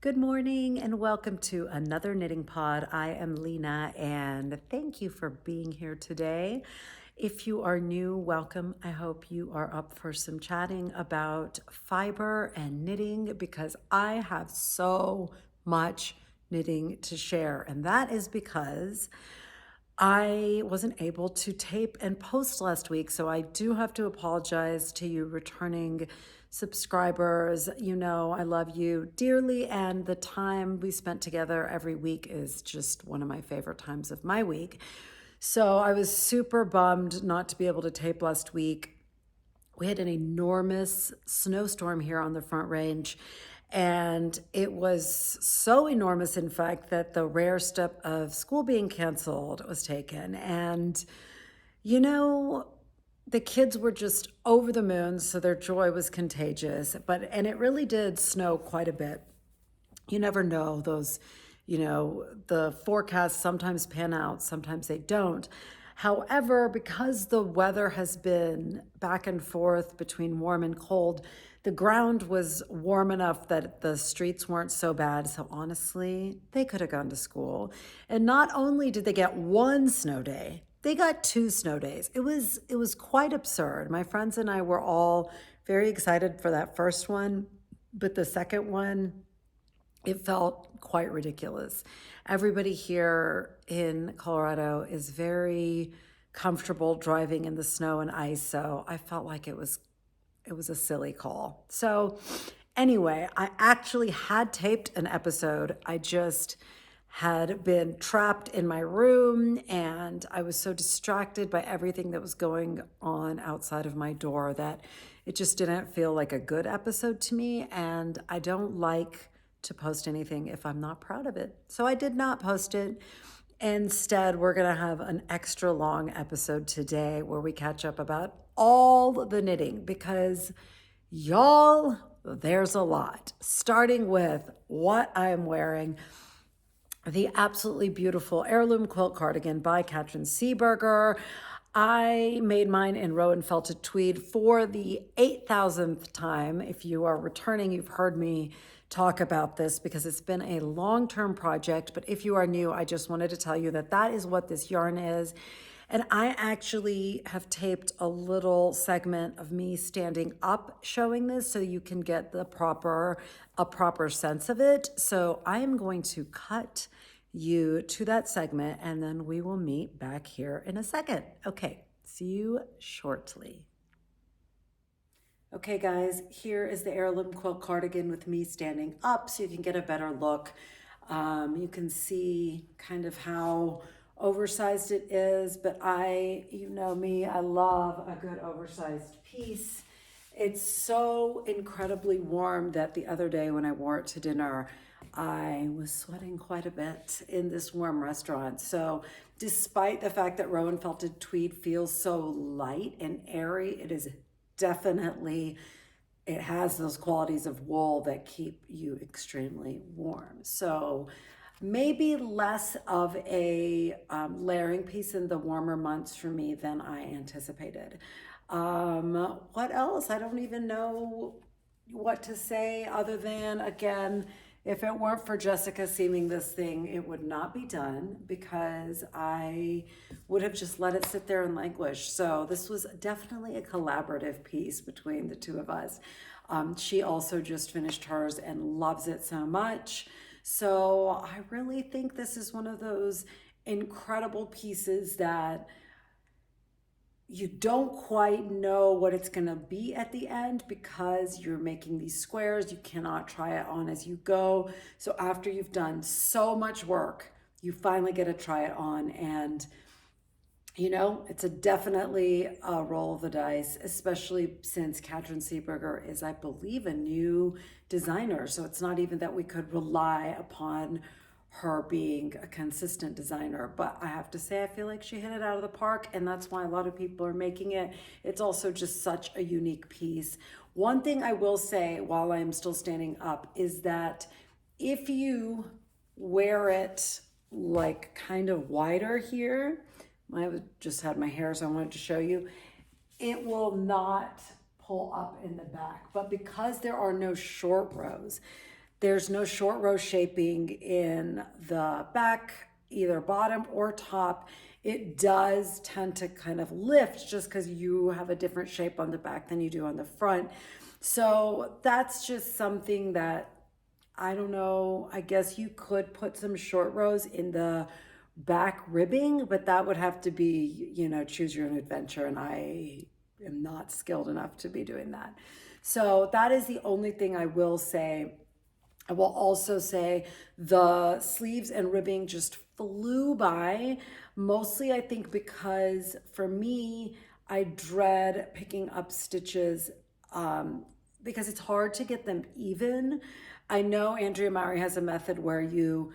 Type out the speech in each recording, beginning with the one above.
Good morning and welcome to another knitting pod. I am Lena and thank you for being here today. If you are new, welcome. I hope you are up for some chatting about fiber and knitting because I have so much knitting to share. And that is because I wasn't able to tape and post last week, so I do have to apologize to you returning subscribers. You know, I love you dearly, and the time we spent together every week is just one of my favorite times of my week. So I was super bummed not to be able to tape last week. We had an enormous snowstorm here on the Front Range, and it was so enormous, in fact, that the rare step of school being canceled was taken. And, you know, the kids were just over the moon, so their joy was contagious. And it really did snow quite a bit. You never know, those, the forecasts sometimes pan out, sometimes they don't. However, because the weather has been back and forth between warm and cold, the ground was warm enough that the streets weren't so bad. So honestly, they could have gone to school. And not only did they get one snow day, they got 2 snow days. It was quite absurd. My friends and I were all very excited for that first one, but the second one, it felt quite ridiculous. Everybody here in Colorado is very comfortable driving in the snow and ice, so I felt like it was a silly call. So anyway, I actually had taped an episode. I just had been trapped in my room and I was so distracted by everything that was going on outside of my door that it just didn't feel like a good episode to me, and I don't like to post anything if I'm not proud of it. So I did not post it. Instead, we're going to have an extra long episode today where we catch up about all the knitting because y'all, there's a lot. Starting with what I'm wearing, the absolutely beautiful Heirloom Quilt Cardigan by Katryn Seeburger. I made mine in Rowan Felted Tweed for the 8,000th time. If you are returning, you've heard me talk about this because it's been a long-term project. But if you are new, I just wanted to tell you that that is what this yarn is. And I actually have taped a little segment of me standing up showing this so you can get a proper sense of it. So I am going to cut you to that segment and then we will meet back here in a second. Okay, see you shortly. Okay guys, here is the Heirloom Quilt Cardigan with me standing up so you can get a better look. You can see kind of how oversized it is, but you know me, I love a good oversized piece. It's so incredibly warm that the other day when I wore it to dinner, I was sweating quite a bit in this warm restaurant. So despite the fact that Rowan Felted Tweed feels so light and airy, it is definitely, it has those qualities of wool that keep you extremely warm. So maybe less of a layering piece in the warmer months for me than I anticipated. What else? I don't even know what to say other than, again, if it weren't for Jessica seaming this thing, it would not be done because I would have just let it sit there and languish. So this was definitely a collaborative piece between the two of us. She also just finished hers and loves it so much. So I really think this is one of those incredible pieces that you don't quite know what it's going to be at the end because you're making these squares. You cannot try it on as you go. So after you've done so much work, you finally get to try it on. And, you know, it's definitely a roll of the dice, especially since Katryn Seeburger is, I believe, a new designer. So it's not even that we could rely upon her being a consistent designer, but I have to say I feel like she hit it out of the park, and that's why a lot of people are making it. It's also just such a unique piece. One thing I will say while I'm still standing up is that if you wear it like kind of wider here, I just had my hair so I wanted to show you, it will not pull up in the back. But because there are no short rows, There's no short row shaping in the back, either bottom or top. It does tend to kind of lift just because you have a different shape on the back than you do on the front. So that's just something that, I don't know, I guess you could put some short rows in the back ribbing, but that would have to be, choose your own adventure. And I am not skilled enough to be doing that. So that is the only thing I will say. I will also say the sleeves and ribbing just flew by. Mostly, I think, because for me, I dread picking up stitches because it's hard to get them even. I know Andrea Mowry has a method where you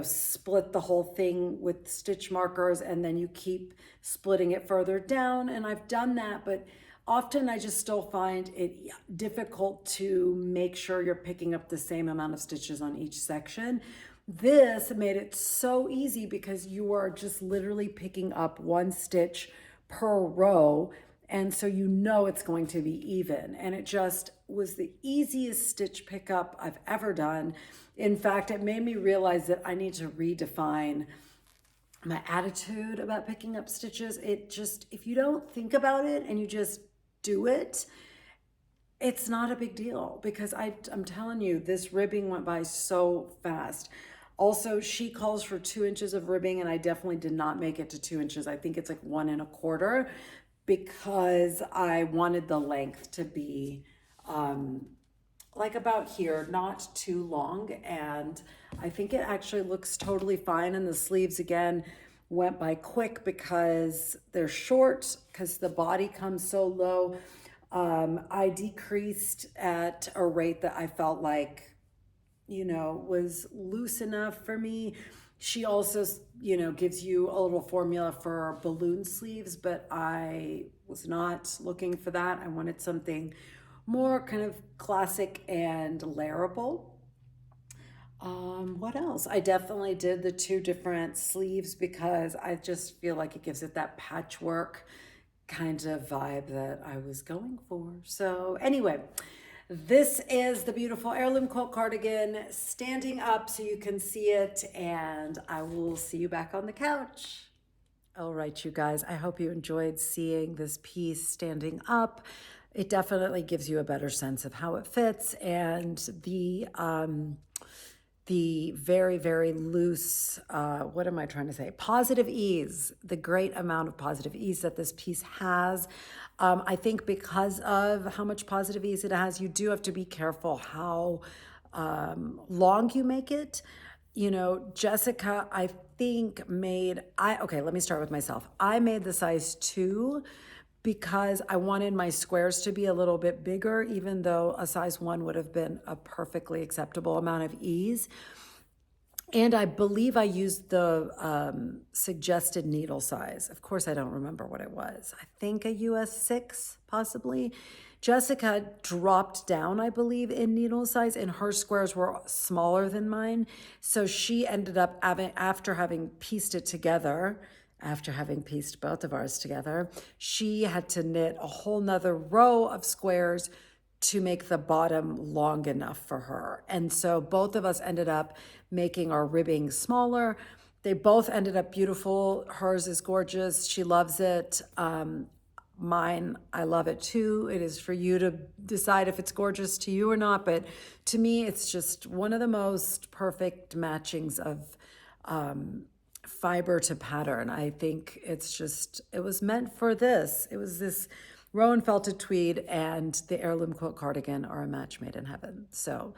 split the whole thing with stitch markers and then you keep splitting it further down. And I've done that, but often I just still find it difficult to make sure you're picking up the same amount of stitches on each section. This made it so easy because you are just literally picking up one stitch per row. And so it's going to be even. And it just was the easiest stitch pickup I've ever done. In fact, it made me realize that I need to redefine my attitude about picking up stitches. It just, if you don't think about it and you just do it, it's not a big deal because I'm telling you, this ribbing went by so fast. Also, she calls for 2 inches of ribbing and I definitely did not make it to 2 inches. I think it's like 1 1/4 because I wanted the length to be like about here, not too long. And I think it actually looks totally fine. And the sleeves again went by quick because they're short, because the body comes so low. I decreased at a rate that I felt like, was loose enough for me. She also, gives you a little formula for balloon sleeves, but I was not looking for that. I wanted something more kind of classic and layerable. What else? I definitely did the 2 different sleeves because I just feel like it gives it that patchwork kind of vibe that I was going for. So anyway, this is the beautiful Heirloom quilt cardigan standing up so you can see it, and I will see you back on the couch. All right, you guys, I hope you enjoyed seeing this piece standing up. It definitely gives you a better sense of how it fits, and the very, very loose, what am I trying to say? Positive ease, the great amount of positive ease that this piece has. I think because of how much positive ease it has, you do have to be careful how long you make it. Jessica, I think okay, let me start with myself. I made the size 2 because I wanted my squares to be a little bit bigger, even though a size 1 would have been a perfectly acceptable amount of ease. And I believe I used the suggested needle size. Of course, I don't remember what it was. I think a US 6, possibly. Jessica dropped down, I believe, in needle size, and her squares were smaller than mine. So she ended up, after having pieced it together, after having pieced both of ours together, she had to knit a whole nother row of squares to make the bottom long enough for her. And so both of us ended up making our ribbing smaller. They both ended up beautiful. Hers is gorgeous. She loves it. Mine, I love it too. It is for you to decide if it's gorgeous to you or not. But to me, it's just one of the most perfect matchings of fiber to pattern. I think it was meant for this. It was this Rowan Felted Tweed and the Heirloom quilt cardigan are a match made in heaven. So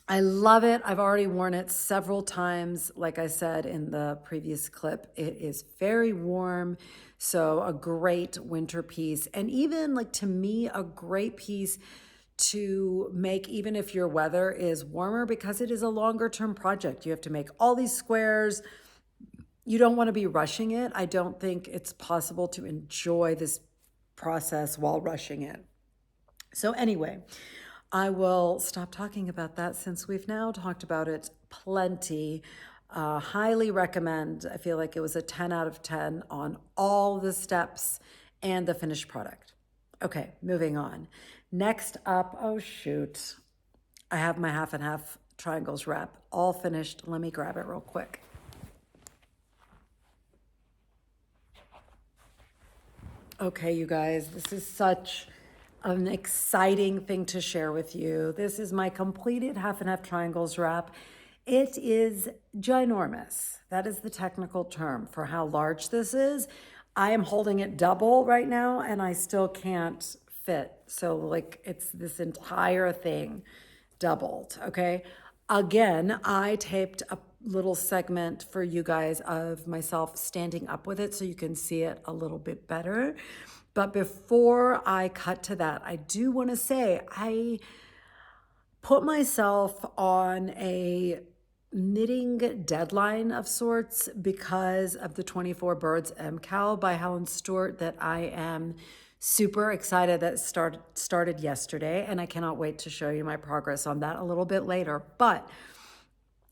I love it. I've already worn it several times. Like I said in the previous clip, it is very warm. So a great winter piece. And even to me, a great piece to make even if your weather is warmer, because it is a longer term project. You have to make all these squares. You don't want to be rushing it. I don't think it's possible to enjoy this process while rushing it. So anyway, I will stop talking about that since we've now talked about it plenty. Highly recommend. I feel like it was a 10 out of 10 on all the steps and the finished product. Okay, moving on. Next up, oh shoot. I have my half and half triangles wrap all finished. Let me grab it real quick. Okay, you guys, this is such an exciting thing to share with you. This is my completed half and half triangles wrap. It is ginormous. That is the technical term for how large this is. I am holding it double right now and I still can't fit. So like it's this entire thing doubled, okay? Again, I taped a little segment for you guys of myself standing up with it so you can see it a little bit better. But before I cut to that, I do want to say I put myself on a knitting deadline of sorts because of the 24 Birds MKAL by Helen Stewart that I am super excited that started yesterday, and I cannot wait to show you my progress on that a little bit later. But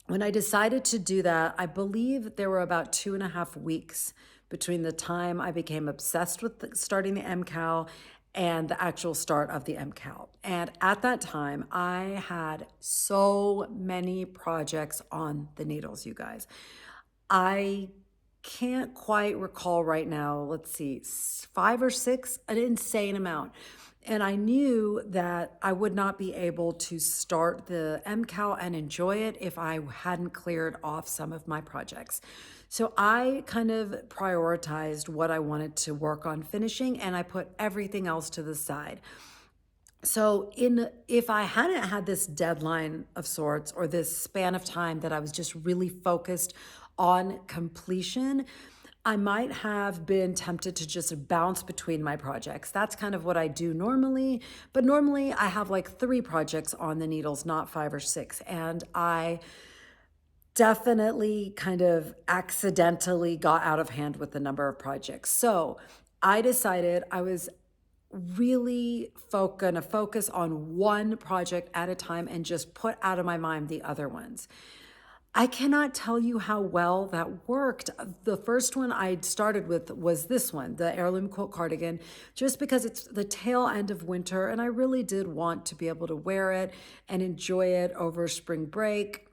when I decided to do that, I believe there were about 2.5 weeks between the time I became obsessed with starting the MKAL and the actual start of the MKAL. And at that time, I had so many projects on the needles, you guys. I can't quite recall right now, let's see, 5 or 6, an insane amount. And I knew that I would not be able to start the MKAL and enjoy it if I hadn't cleared off some of my projects. So I kind of prioritized what I wanted to work on finishing, and I put everything else to the side. So if I hadn't had this deadline of sorts or this span of time that I was just really focused on completion, I might have been tempted to just bounce between my projects. That's kind of what I do normally, but normally I have like 3 projects on the needles, not 5 or 6. And I definitely kind of accidentally got out of hand with the number of projects. So I decided I was really gonna focus on one project at a time and just put out of my mind the other ones. I cannot tell you how well that worked. The first one I started with was this one, the Heirloom Quilt Cardigan, just because it's the tail end of winter and I really did want to be able to wear it and enjoy it over spring break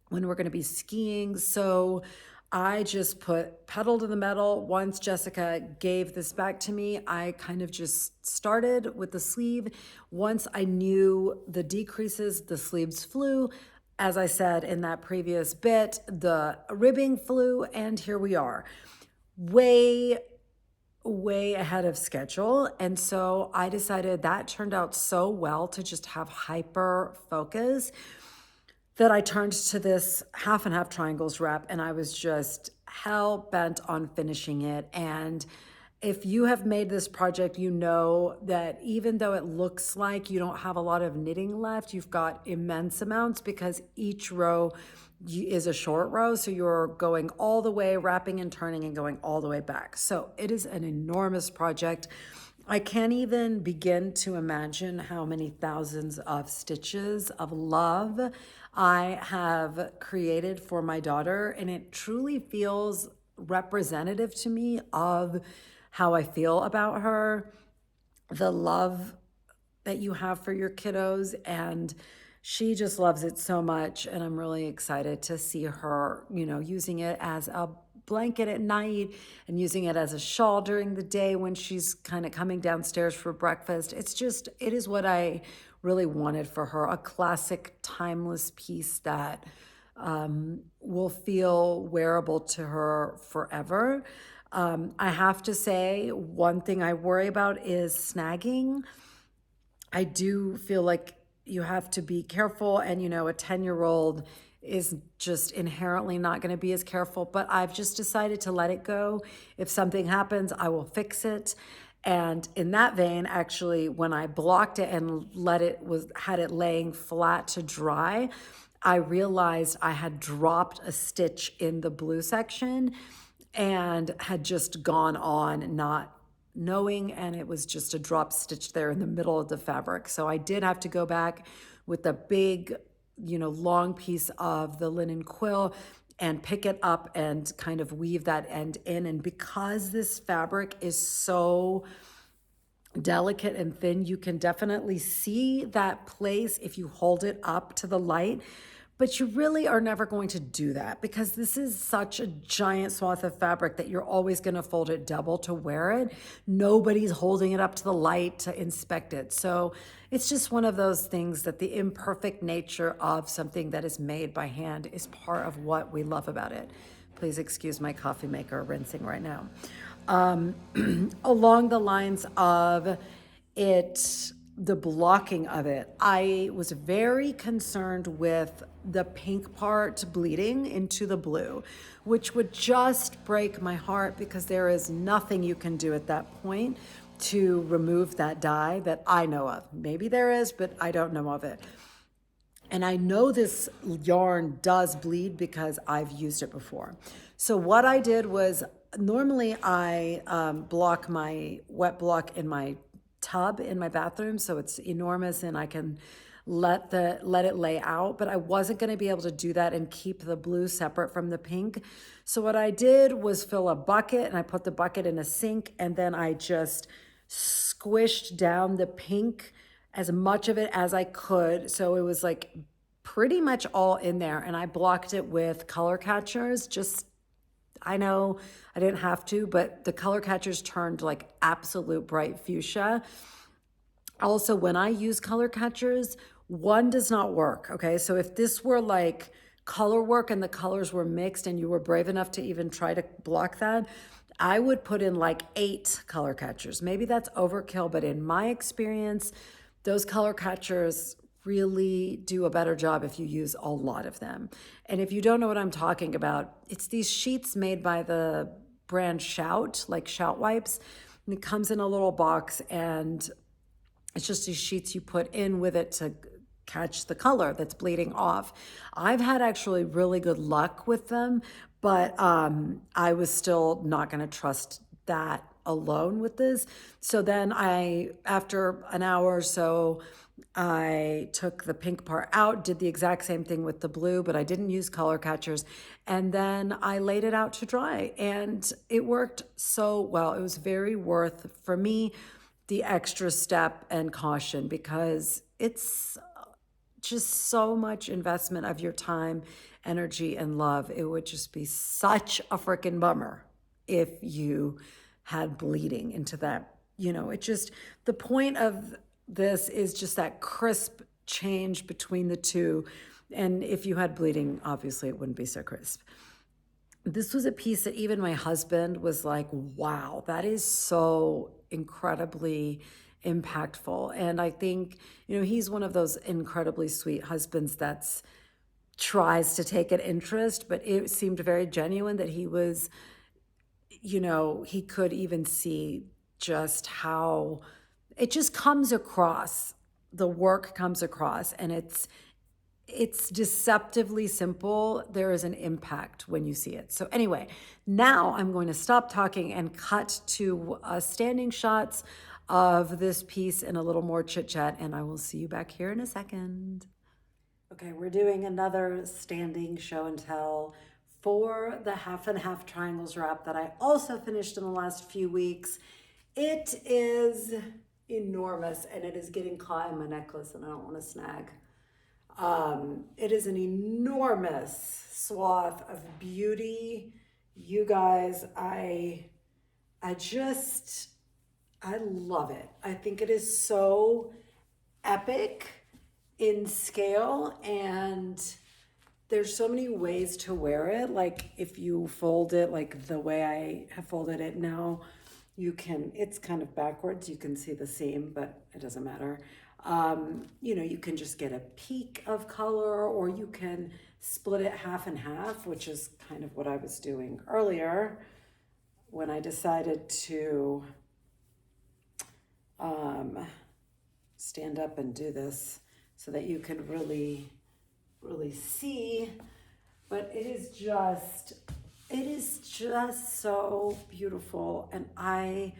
when we're gonna be skiing. So I just put pedal to the metal. Once Jessica gave this back to me, I kind of just started with the sleeve. Once I knew the decreases, the sleeves flew. As I said in that previous bit, the ribbing flew, and here we are. Way ahead of schedule. And so I decided that turned out so well to just have hyper focus that I turned to this half and half triangles wrap, and I was just hell bent on finishing it. And if you have made this project, you know that even though it looks like you don't have a lot of knitting left, you've got immense amounts because each row is a short row. So you're going all the way, wrapping and turning and going all the way back. So it is an enormous project. I can't even begin to imagine how many thousands of stitches of love I have created for my daughter. And it truly feels representative to me of how I feel about her, the love that you have for your kiddos, and she just loves it so much. And I'm really excited to see her, using it as a blanket at night and using it as a shawl during the day when she's kind of coming downstairs for breakfast. It is what I really wanted for her, a classic, timeless piece that will feel wearable to her forever. I have to say, one thing I worry about is snagging. I do feel like you have to be careful, and a 10-year-old is just inherently not going to be as careful, but I've just decided to let it go. If something happens, I will fix it. And in that vein, actually, when I blocked it and had it laying flat to dry, I realized I had dropped a stitch in the blue section and had just gone on not knowing, and it was just a drop stitch there in the middle of the fabric. So I did have to go back with a big, long piece of the linen quill and pick it up and kind of weave that end in. And because this fabric is so delicate and thin. You can definitely see that place if you hold it up to the light, but you really are never going to do that because this is such a giant swath of fabric that you're always going to fold it double to wear it. Nobody's holding it up to the light to inspect it. So it's just one of those things that the imperfect nature of something that is made by hand is part of what we love about it. Please excuse my coffee maker rinsing right now. Along the lines of it, the blocking of it, I was very concerned with the pink part bleeding into the blue, which would just break my heart because there is nothing you can do at that point to remove that dye that I know of. Maybe there is, but I don't know of it. And I know this yarn does bleed because I've used it before. So what I did was, normally I block my wet block in my tub in my bathroom, so it's enormous and I can let it lay out, but I wasn't going to be able to do that and keep the blue separate from the pink. So what I did was fill a bucket, and I put the bucket in a sink, and then I just squished down the pink as much of it as I could. So it was like pretty much all in there, and I blocked it with color catchers. Just, I know I didn't have to, but the color catchers turned like absolute bright fuchsia. Also, when I use color catchers, one does not work, okay? So if this were like color work and the colors were mixed and you were brave enough to even try to block that, I would put in like 8 color catchers. Maybe that's overkill, but in my experience, those color catchers really do a better job if you use a lot of them. And if you don't know what I'm talking about, it's these sheets made by the brand Shout, like Shout wipes. And it comes in a little box, and it's just these sheets you put in with it to catch the color that's bleeding off. I've had actually really good luck with them, but I was still not going to trust that alone with this. So then after an hour or so, I took the pink part out, did the exact same thing with the blue, but I didn't use color catchers. And then I laid it out to dry, and it worked so well. It was very worth, for me, the extra step and caution, because it's just so much investment of your time, energy, and love. It would just be such a freaking bummer if you had bleeding into that. It just, the point of this is just that crisp change between the two. And if you had bleeding, obviously it wouldn't be so crisp. This was a piece that even my husband was like, wow, that is so incredibly impactful. And I think, he's one of those incredibly sweet husbands that's tries to take an interest, but it seemed very genuine that he was, he could even see just how it just comes across, the work comes across, and it's deceptively simple. There is an impact when you see it. So anyway, now I'm going to stop talking and cut to standing shots of this piece and a little more chit chat, and I will see you back here in a second. Okay, we're doing another standing show and tell for the half and half triangles wrap that I also finished in the last few weeks. It is enormous, and it is getting caught in my necklace, and I don't want to snag. It is an enormous swath of beauty. You guys, I love it. I think it is so epic in scale, and there's so many ways to wear it. Like if you fold it like the way I have folded it now, it's kind of backwards. You can see the seam, but it doesn't matter. You can just get a peak of color, or you can split it half and half, which is kind of what I was doing earlier when I decided to stand up and do this so that you can really, really see. But it is just so beautiful, and I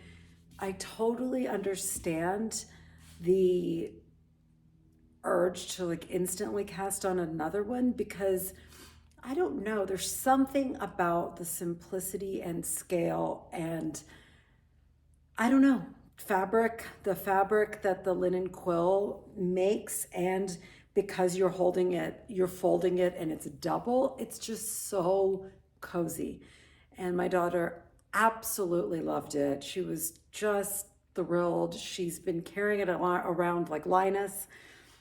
totally understand the urge to like instantly cast on another one, because I don't know, there's something about the simplicity and scale, and I don't know, the fabric that the linen quill makes, and because you're holding it, you're folding it, and it's double, it's just so cozy. And my daughter absolutely loved it. She was just thrilled. She's been carrying it around like Linus.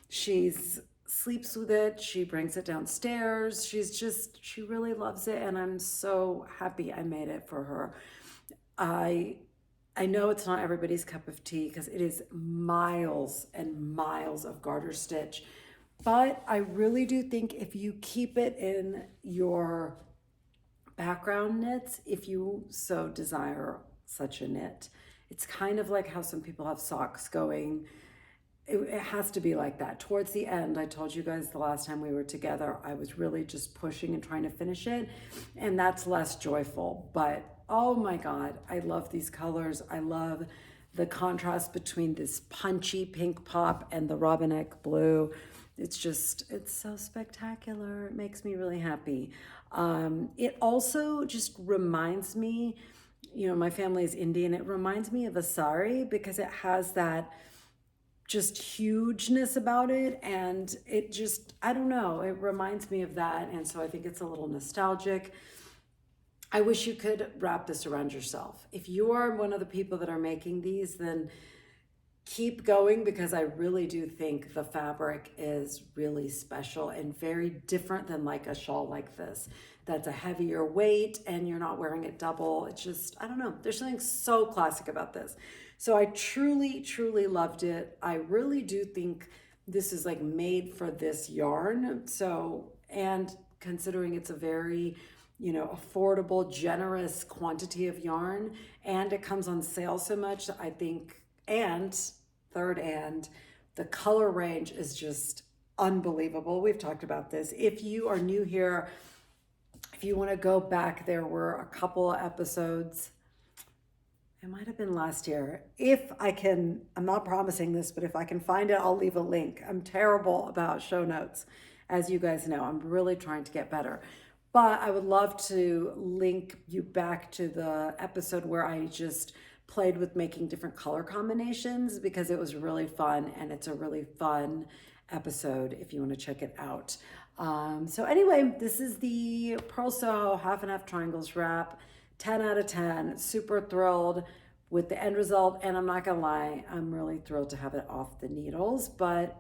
She's sleeps with it. She brings it downstairs. She really loves it, and I'm so happy I made it for her. I know it's not everybody's cup of tea because it is miles and miles of garter stitch, but I really do think if you keep it in your background knits, if you so desire such a knit, it's kind of like how some people have socks going. It has to be like that. Towards the end, I told you guys the last time we were together, I was really just pushing and trying to finish it, and that's less joyful. But oh my God, I love these colors. I love the contrast between this punchy pink pop and the Robin-Eck blue. It's so spectacular. It makes me really happy. It also just reminds me, my family is Indian. It reminds me of a sari because it has that just hugeness about it, and it just, I don't know, it reminds me of that, and so I think it's a little nostalgic. I wish you could wrap this around yourself. If you are one of the people that are making these, then keep going, because I really do think the fabric is really special and very different than like a shawl like this. That's a heavier weight and you're not wearing it double. It's just, I don't know, there's something so classic about this. So I truly, truly loved it. I really do think this is like made for this yarn. So, and considering it's a very, affordable, generous quantity of yarn, and it comes on sale so much, I think, and the color range is just unbelievable. We've talked about this. If you are new here, if you want to go back, there were a couple of episodes. It might have been last year. If I can, I'm not promising this, but if I can find it, I'll leave a link. I'm terrible about show notes, as you guys know. I'm really trying to get better. But I would love to link you back to the episode where I just played with making different color combinations, because it was really fun, and it's a really fun episode if you want to check it out. So anyway, this is the Purl Soho half and half triangles wrap. 10 out of 10, super thrilled with the end result. And I'm not gonna lie, I'm really thrilled to have it off the needles, but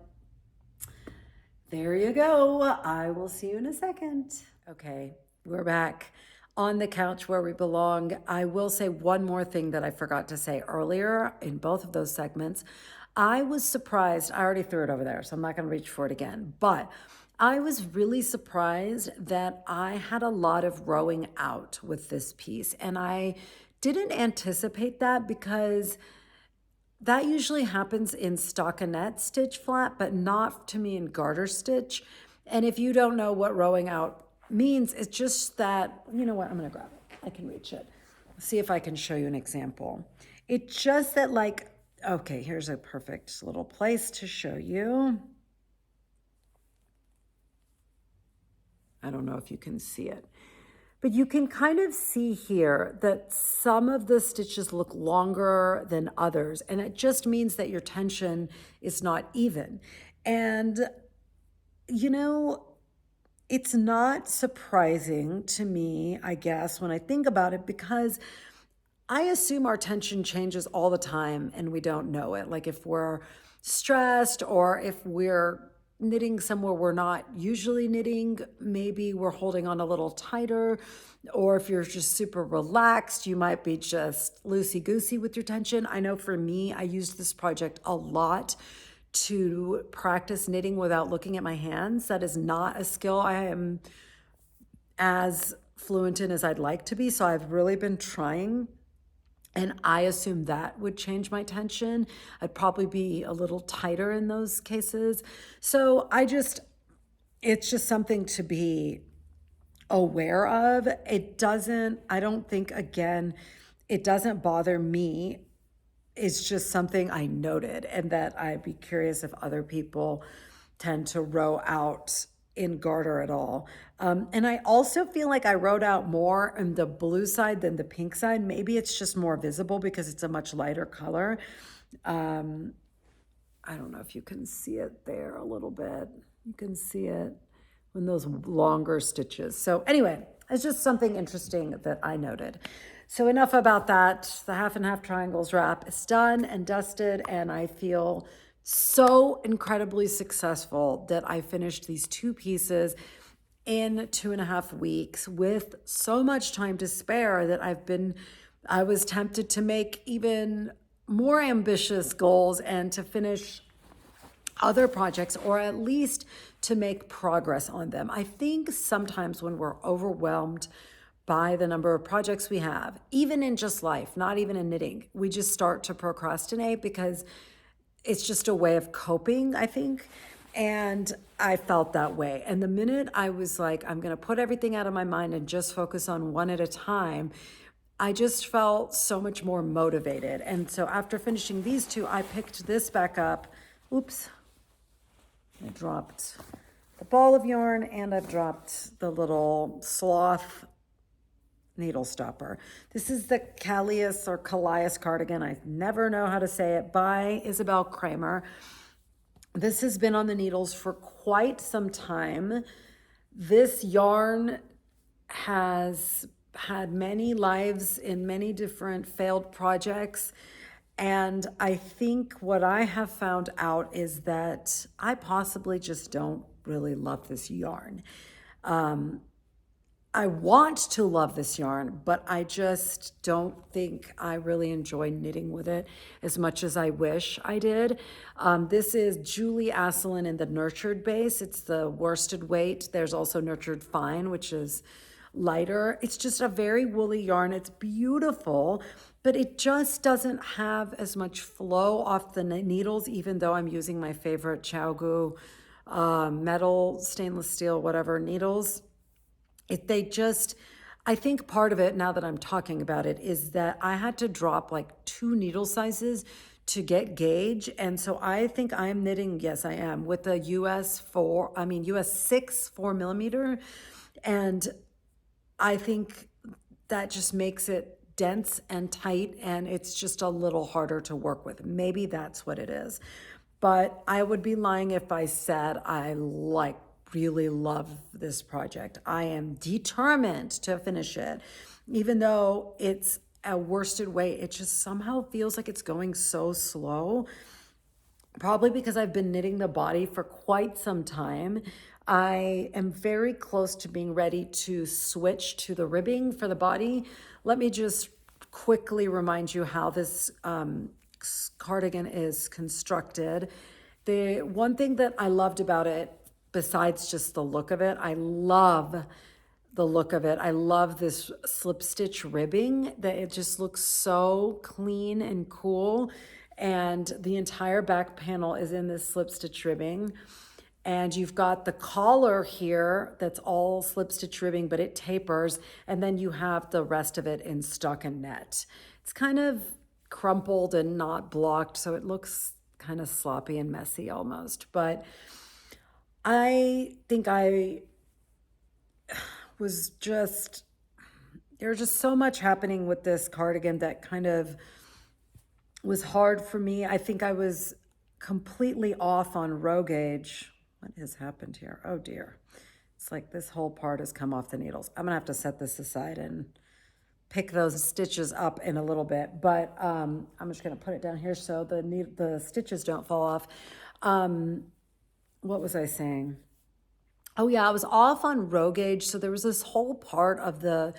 there you go. I will see you in a second. Okay, we're back on the couch where we belong. I will say one more thing that I forgot to say earlier in both of those segments. I was surprised, I already threw it over there, so I'm not gonna reach for it again, but I was really surprised that I had a lot of rowing out with this piece, and I didn't anticipate that because that usually happens in stockinette stitch flat, but not to me in garter stitch. And if you don't know what rowing out means, it's just that, you know what, I'm gonna grab it. I can reach it. See if I can show you an example. It's just that, like, okay, here's a perfect little place to show you. I don't know if you can see it, but you can kind of see here that some of the stitches look longer than others, and it just means that your tension is not even. And, it's not surprising to me, I guess, when I think about it, because I assume our tension changes all the time and we don't know it. Like if we're stressed, or if we're knitting somewhere we're not usually knitting, maybe we're holding on a little tighter. Or if you're just super relaxed, you might be just loosey-goosey with your tension. I know for me, I used this project a lot to practice knitting without looking at my hands. That is not a skill I am as fluent in as I'd like to be. So I've really been trying, and I assume that would change my tension. I'd probably be a little tighter in those cases. So it's just something to be aware of. I don't think, again, it doesn't bother me. It's just something I noted, and that I'd be curious if other people tend to row out in garter at all. And I also feel like I wrote out more on the blue side than the pink side. Maybe it's just more visible because it's a much lighter color. I don't know if you can see it there a little bit. You can see it in those longer stitches. So anyway, it's just something interesting that I noted. So enough about that. The half and half triangles wrap is done and dusted, and I feel so incredibly successful that I finished these two pieces in 2.5 weeks with so much time to spare that I was tempted to make even more ambitious goals and to finish other projects, or at least to make progress on them. I think sometimes when we're overwhelmed by the number of projects we have, even in just life, not even in knitting, we just start to procrastinate because it's just a way of coping, I think. And I felt that way. And the minute I was like, I'm going to put everything out of my mind and just focus on one at a time, I just felt so much more motivated. And so after finishing these two, I picked this back up. Oops. I dropped the ball of yarn and I've dropped the little sloth needle stopper. This is the Kallias or Kallias cardigan. I never know how to say it, by Isabell Kraemer. This has been on the needles for quite some time. This yarn has had many lives in many different failed projects. And I think what I have found out is that I possibly just don't really love this yarn. I want to love this yarn, but I just don't think I really enjoy knitting with it as much as I wish I did. This is Julie Asselin in the Nurtured base. It's the worsted weight. There's also Nurtured Fine, which is lighter. It's just a very woolly yarn. It's beautiful, but it just doesn't have as much flow off the needles, even though I'm using my favorite Chowgu metal, stainless steel, whatever needles. I think part of it, now that I'm talking about it, is that I had to drop like 2 needle sizes to get gauge. And so I think I'm knitting, yes, I am, with the US 6 4mm. And I think that just makes it dense and tight, and it's just a little harder to work with. Maybe that's what it is. But I would be lying if I said I really love this project. I am determined to finish it. Even though it's a worsted weight, it just somehow feels like it's going so slow. Probably because I've been knitting the body for quite some time. I am very close to being ready to switch to the ribbing for the body. Let me just quickly remind you how this cardigan is constructed. The one thing that I loved about it, besides just the look of it, I love the look of it. I love this slip stitch ribbing, that it just looks so clean and cool. And the entire back panel is in this slip stitch ribbing. And you've got the collar here that's all slip stitch ribbing, but it tapers. And then you have the rest of it in stockinette. It's kind of crumpled and not blocked, so it looks kind of sloppy and messy almost. But I think there was just so much happening with this cardigan that kind of was hard for me. I think I was completely off on row gauge. What has happened here? Oh dear. It's like this whole part has come off the needles. I'm gonna have to set this aside and pick those stitches up in a little bit, but I'm just gonna put it down here so the stitches don't fall off. What was I saying? Oh yeah, I was off on row gauge. So there was this whole part of the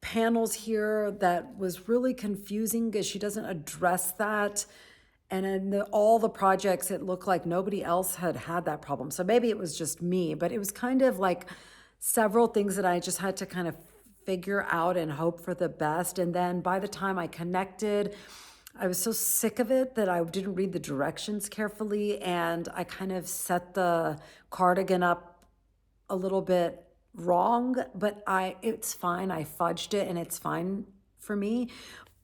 panels here that was really confusing because she doesn't address that. And in all the projects, it looked like nobody else had that problem. So maybe it was just me, but it was kind of like several things that I just had to kind of figure out and hope for the best. And then by the time I connected, I was so sick of it that I didn't read the directions carefully, and I kind of set the cardigan up a little bit wrong, but it's fine. I fudged it and it's fine for me.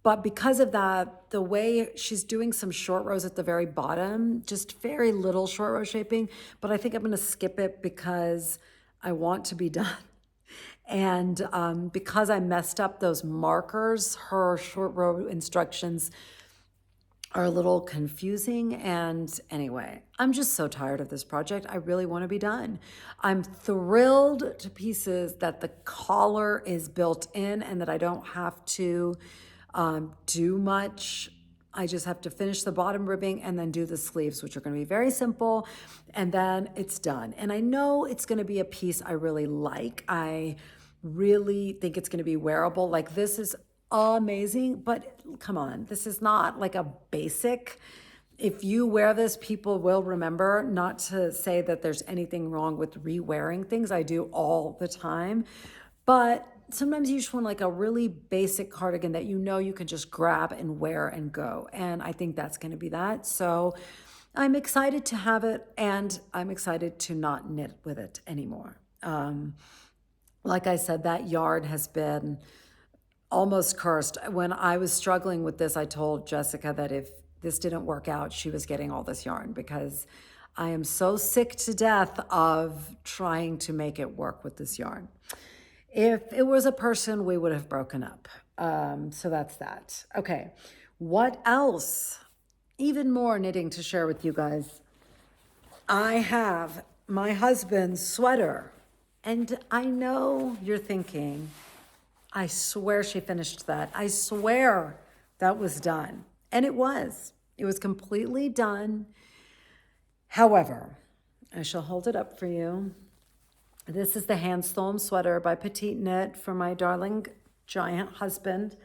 But because of that, the way she's doing some short rows at the very bottom, just very little short row shaping, but I think I'm gonna skip it because I want to be done. And because I messed up those markers, her short row instructions are a little confusing. And anyway, I'm just so tired of this project. I really want to be done. I'm thrilled to pieces that the collar is built in and that I don't have to do much. I just have to finish the bottom ribbing and then do the sleeves, which are going to be very simple. And then it's done. And I know it's going to be a piece I really like. I really think it's going to be wearable. Like, this is amazing, but come on, this is not like a basic. If you wear this, people will remember. Not to say that there's anything wrong with re-wearing things. I do all the time. But sometimes you just want like a really basic cardigan that you know you can just grab and wear and go. And I think that's going to be that. So I'm excited to have it, and I'm excited to not knit with it anymore. Like I said, that yard has been almost cursed. When I was struggling with this, I told Jessica that if this didn't work out, she was getting all this yarn, because I am so sick to death of trying to make it work with this yarn. If it was a person, we would have broken up. So that's that. Okay, what else? Even more knitting to share with you guys. I have my husband's sweater. And I know you're thinking, I swear she finished that. I swear that was done. And it was. It was completely done. However, I shall hold it up for you. This is the Hanstholm sweater by Petite Knit for my darling giant husband.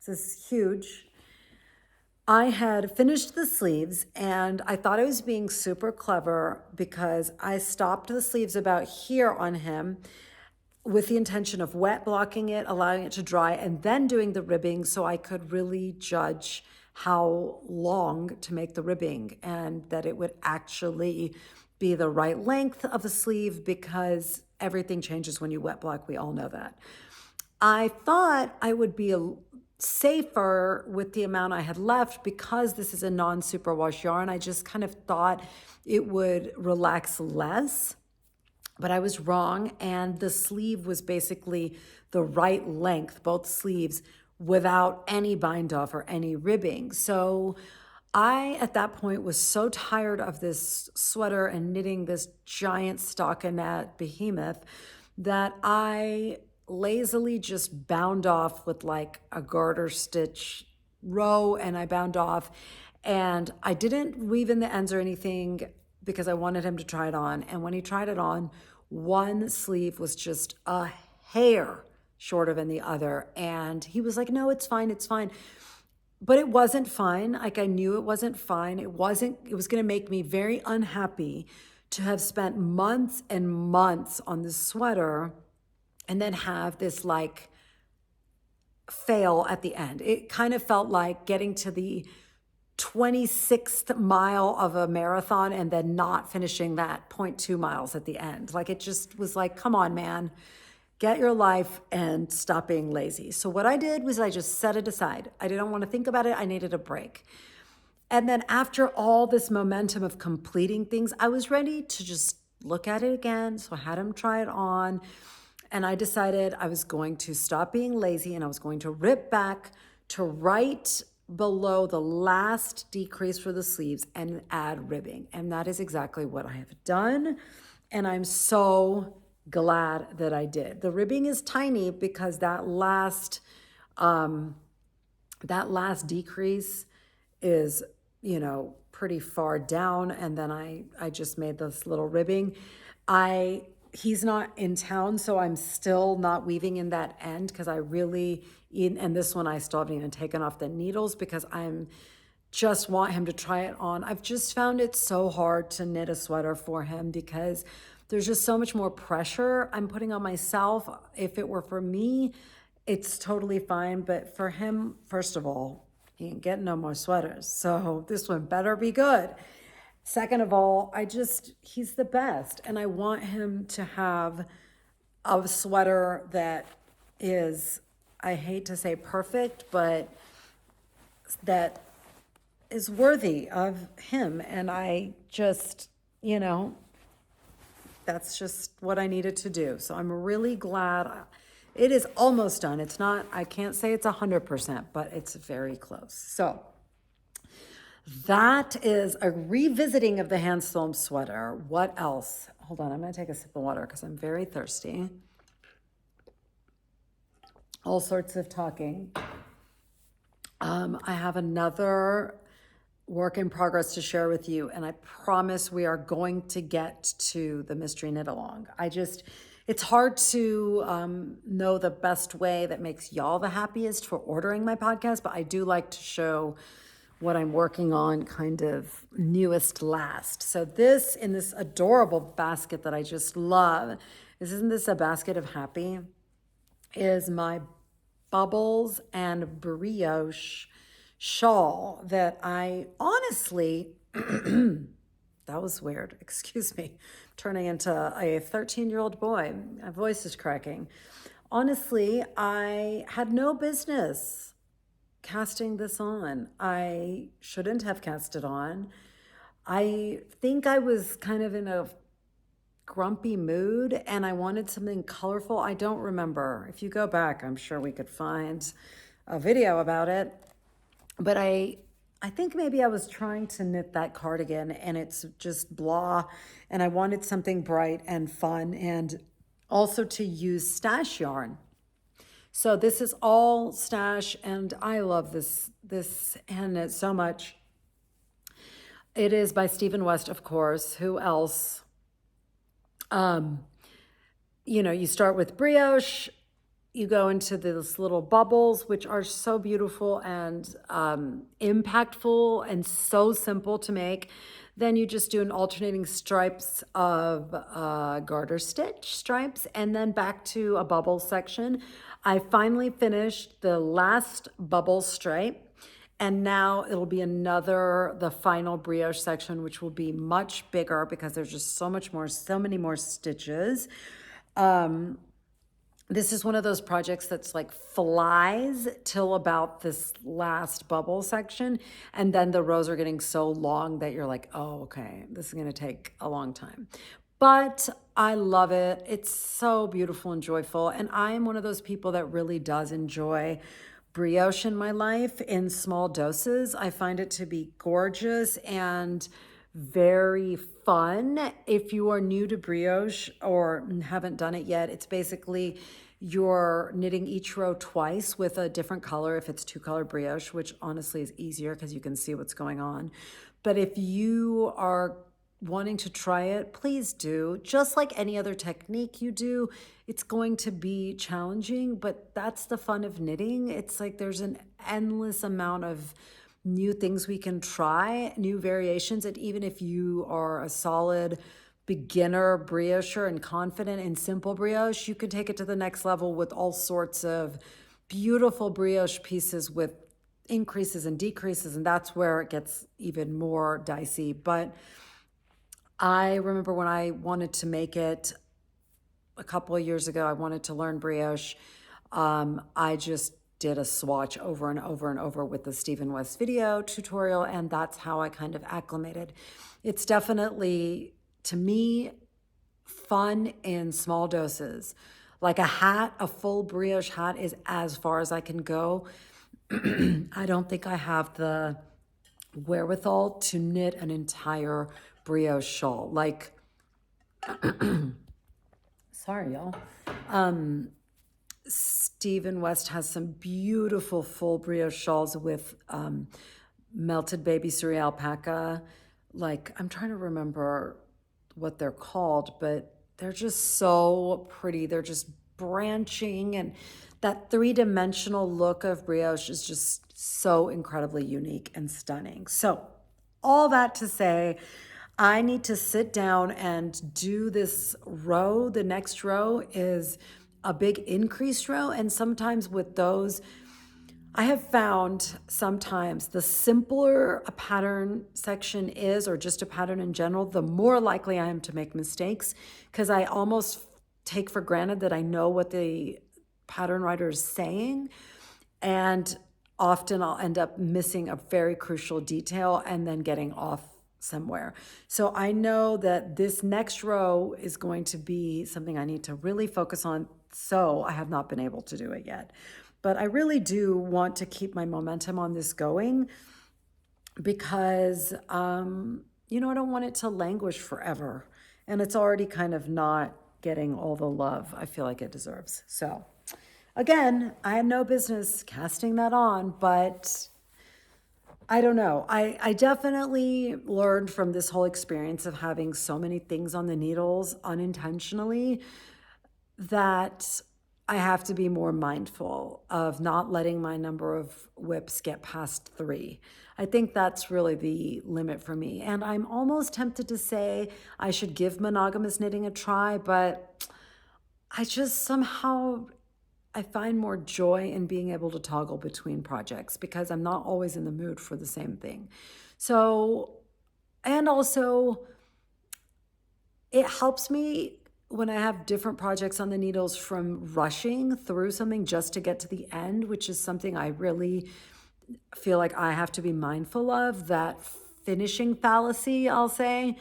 This is huge. I had finished the sleeves and I thought I was being super clever because I stopped the sleeves about here on him with the intention of wet blocking it, allowing it to dry, and then doing the ribbing so I could really judge how long to make the ribbing and that it would actually be the right length of the sleeve, because everything changes when you wet block. We all know that. I thought I would be safer with the amount I had left because this is a non-superwash yarn. I just kind of thought it would relax less, but I was wrong. And the sleeve was basically the right length, both sleeves, without any bind off or any ribbing. So I, at that point, was so tired of this sweater and knitting this giant stockinette behemoth that I lazily just bound off with like a garter stitch row, and I bound off, and I didn't weave in the ends or anything because I wanted him to try it on. And when he tried it on, one sleeve was just a hair shorter than the other, and he was like, no, it's fine, it's fine. But it wasn't fine. Like, I knew it wasn't fine. It was going to make me very unhappy to have spent months and months on this sweater and then have this like fail at the end. It kind of felt like getting to the 26th mile of a marathon and then not finishing that 0.2 miles at the end. Like, it just was like, come on, man, get your life and stop being lazy. So what I did was I just set it aside. I didn't want to think about it. I needed a break. And then after all this momentum of completing things, I was ready to just look at it again. So I had him try it on. And I decided I was going to stop being lazy and I was going to rip back to right below the last decrease for the sleeves and add ribbing. And that is exactly what I have done. And I'm so glad that I did. The ribbing is tiny because that last decrease is, pretty far down. And then I just made this little ribbing. He's not in town, so I'm still not weaving in that end because and this one I still haven't even taken off the needles because I'm just want him to try it on. I've just found it so hard to knit a sweater for him because there's just so much more pressure I'm putting on myself. If it were for me, it's totally fine. But for him, first of all, he ain't getting no more sweaters. So this one better be good. Second of all, he's the best. And I want him to have a sweater that is, I hate to say perfect, but that is worthy of him. And I just, that's just what I needed to do. So I'm really glad it is almost done. It's not, I can't say it's 100%, but it's very close. So that is a revisiting of the Hanstholm sweater. What else? Hold on, I'm going to take a sip of water because I'm very thirsty. All sorts of talking. I have another work in progress to share with you, and I promise we are going to get to the mystery knit along. It's hard to know the best way that makes y'all the happiest for ordering my podcast, but I do like to show what I'm working on kind of newest last. So this, in this adorable basket that I just love, isn't this a basket of happy? Is my Bubbles and Brioche shawl that I honestly, that was weird, excuse me, turning into a 13-year-old boy. My voice is cracking. Honestly, I had no business casting this on. I shouldn't have cast it on. I think I was kind of in a grumpy mood and I wanted something colorful. I don't remember. If you go back, I'm sure we could find a video about it. But I think maybe I was trying to knit that cardigan and it's just blah. And I wanted something bright and fun and also to use stash yarn. So this is all stash and I love this hand knit so much. It is by Stephen West, of course. Who else? You start with brioche, you go into these little bubbles, which are so beautiful and impactful and so simple to make. Then you just do an alternating stripes of garter stitch stripes and then back to a bubble section. I finally finished the last bubble stripe. And now it'll be the final brioche section, which will be much bigger because there's just so many more stitches. This is one of those projects that's like flies till about this last bubble section. And then the rows are getting so long that you're like, oh, okay, this is going to take a long time. But I love it. It's so beautiful and joyful. And I am one of those people that really does enjoy brioche in my life in small doses. I find it to be gorgeous and very fun. If you are new to brioche or haven't done it yet, it's basically you're knitting each row twice with a different color if it's 2-color brioche, which honestly is easier because you can see what's going on. But if you are wanting to try it, please do. Just like any other technique you do, it's going to be challenging, but that's the fun of knitting. It's like there's an endless amount of new things we can try, new variations. And even if you are a solid beginner briocher and confident in simple brioche, you can take it to the next level with all sorts of beautiful brioche pieces with increases and decreases. And that's where it gets even more dicey. But I remember when I wanted to make it a couple of years ago, I wanted to learn brioche. I just did a swatch over and over and over with the Stephen West video tutorial, and that's how I kind of acclimated. It's definitely, to me, fun in small doses. Like a full brioche hat is as far as I can go. I don't think I have the wherewithal to knit an entire brioche shawl. Like, sorry, y'all. Stephen West has some beautiful full brioche shawls with melted baby cereal alpaca. Like, I'm trying to remember what they're called, but they're just so pretty. They're just branching, and that three-dimensional look of brioche is just so incredibly unique and stunning. So all that to say, I need to sit down and do this row. The next row is a big increased row. And sometimes with those, I have found sometimes the simpler a pattern section is, or just a pattern in general, the more likely I am to make mistakes, because I almost take for granted that I know what the pattern writer is saying. And often I'll end up missing a very crucial detail and then getting off somewhere. So I know that this next row is going to be something I need to really focus on. So I have not been able to do it yet. But I really do want to keep my momentum on this going because, you know, I don't want it to languish forever. And it's already kind of not getting all the love I feel like it deserves. So again, I had no business casting that on, but I don't know. I definitely learned from this whole experience of having so many things on the needles unintentionally that I have to be more mindful of not letting my number of whips get past 3. I think that's really the limit for me. And I'm almost tempted to say I should give monogamous knitting a try, but I just somehow, I find more joy in being able to toggle between projects because I'm not always in the mood for the same thing. So, and also it helps me when I have different projects on the needles from rushing through something just to get to the end, which is something I really feel like I have to be mindful of, that finishing fallacy, I'll say,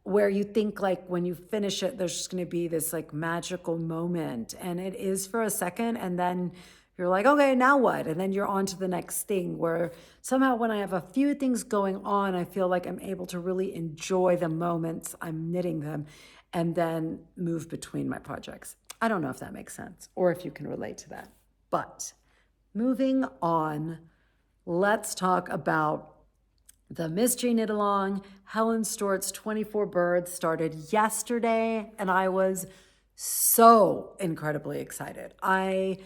where you think like when you finish it, there's just going to be this like magical moment. And it is for a second. And then you're like, okay, now what? And then you're on to the next thing, where somehow when I have a few things going on, I feel like I'm able to really enjoy the moments I'm knitting them and then move between my projects. I don't know if that makes sense or if you can relate to that. But moving on, let's talk about the Mystery Knit Along. Helen Stewart's 24 Birds started yesterday, and I was so incredibly excited. I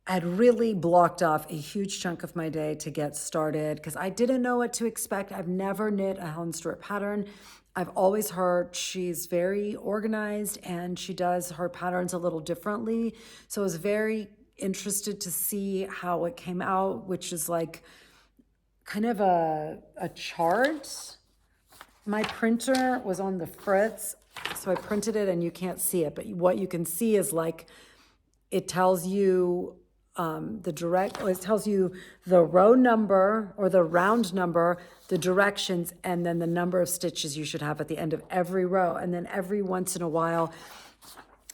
had really blocked off a huge chunk of my day to get started because I didn't know what to expect. I've never knit a Helen Stewart pattern. I've always heard she's very organized and she does her patterns a little differently. So I was very interested to see how it came out, which is like kind of a chart. My printer was on the fritz, so I printed it and you can't see it, but what you can see is like, it tells you it tells you the row number or the round number, the directions, and then the number of stitches you should have at the end of every row. And then every once in a while,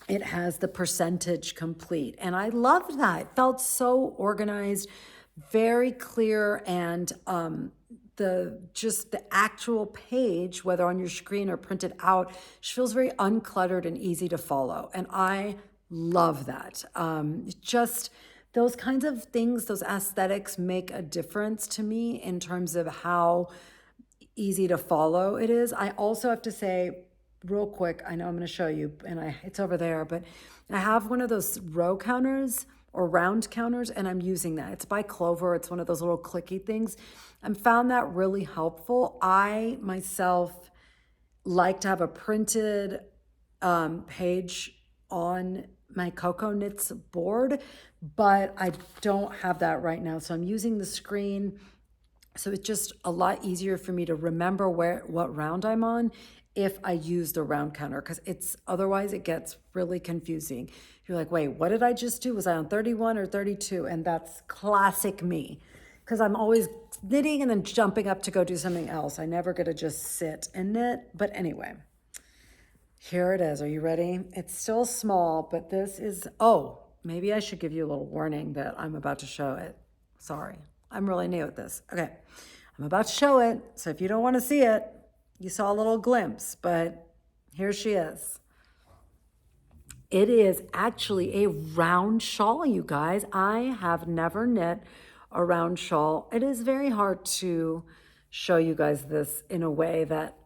it has the percentage complete. And I loved that. It felt so organized, very clear, and the actual page, whether on your screen or printed out, feels very uncluttered and easy to follow. And I love that. Just those kinds of things, those aesthetics make a difference to me in terms of how easy to follow it is. I also have to say, real quick, I know I'm going to show you, and it's over there, but I have one of those row counters or round counters, and I'm using that. It's by Clover. It's one of those little clicky things. I found that really helpful. I myself like to have a printed page on my Coco Knits board, but I don't have that right now. So I'm using the screen. So it's just a lot easier for me to remember what round I'm on if I use the round counter, because otherwise it gets really confusing. You're like, wait, what did I just do? Was I on 31 or 32? And that's classic me, because I'm always knitting and then jumping up to go do something else. I never get to just sit and knit. But anyway, here it is. Are you ready? It's still small, but this is, maybe I should give you a little warning that I'm about to show it. Sorry, I'm really new at this. Okay, I'm about to show it. So if you don't want to see it, you saw a little glimpse, but here she is. It is actually a round shawl, you guys. I have never knit a round shawl. It is very hard to show you guys this in a way that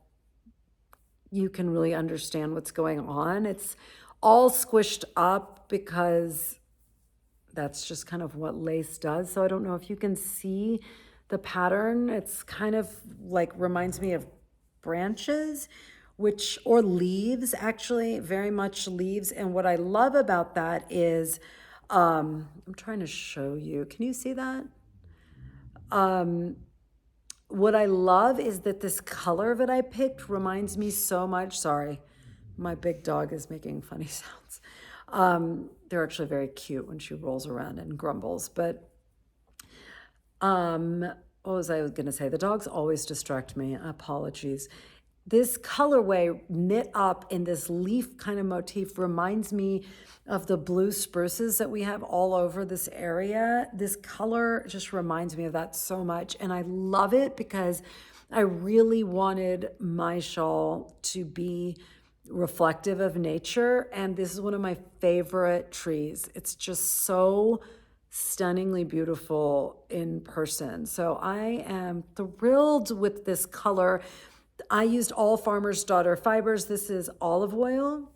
you can really understand what's going on. It's all squished up because that's just kind of what lace does. So I don't know if you can see the pattern. It's kind of like reminds me of branches, or leaves, actually, very much leaves. And what I love about that is, I'm trying to show you. Can you see that? What I love is that this color that I picked reminds me so much. Sorry, my big dog is making funny sounds. They're actually very cute when she rolls around and grumbles, but What was I going to say? The dogs always distract me. Apologies. This colorway knit up in this leaf kind of motif reminds me of the blue spruces that we have all over this area. This color just reminds me of that so much. And I love it because I really wanted my shawl to be reflective of nature. And this is one of my favorite trees. It's just so stunningly beautiful in person. So I am thrilled with this color. I used all Farmer's Daughter fibers. This is olive oil.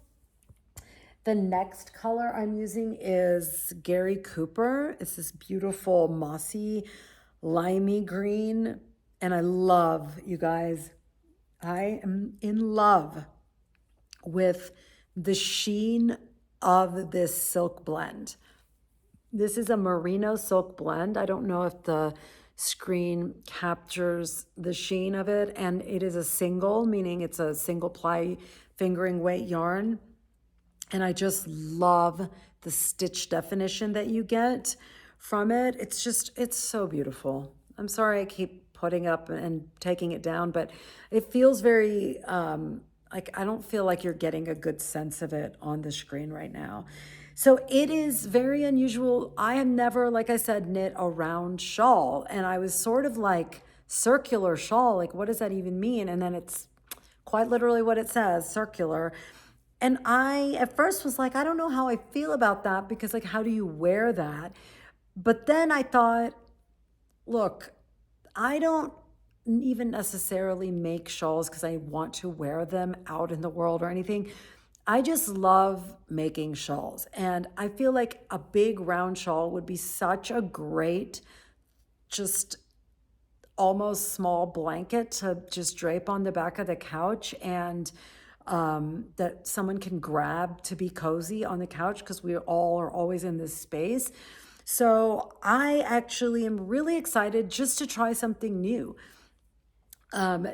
The next color I'm using is Gary Cooper. It's this beautiful mossy limey green. And I love, you guys, I am in love with the sheen of this silk blend. This is a merino silk blend. I don't know if the screen captures the sheen of it, and it is a single, meaning it's a single ply fingering weight yarn. And I just love the stitch definition that you get from it. It's just, it's so beautiful. I'm sorry I keep putting up and taking it down, but it feels very, like I don't feel like you're getting a good sense of it on the screen right now. So it is very unusual. I have never, like I said, knit a round shawl. And I was sort of like, circular shawl, like what does that even mean? And then it's quite literally what it says, circular. And I at first was like, I don't know how I feel about that because like, how do you wear that? But then I thought, look, I don't even necessarily make shawls because I want to wear them out in the world or anything. I just love making shawls. And I feel like a big round shawl would be such a great, just almost small blanket to just drape on the back of the couch and that someone can grab to be cozy on the couch because we all are always in this space. So I actually am really excited just to try something new.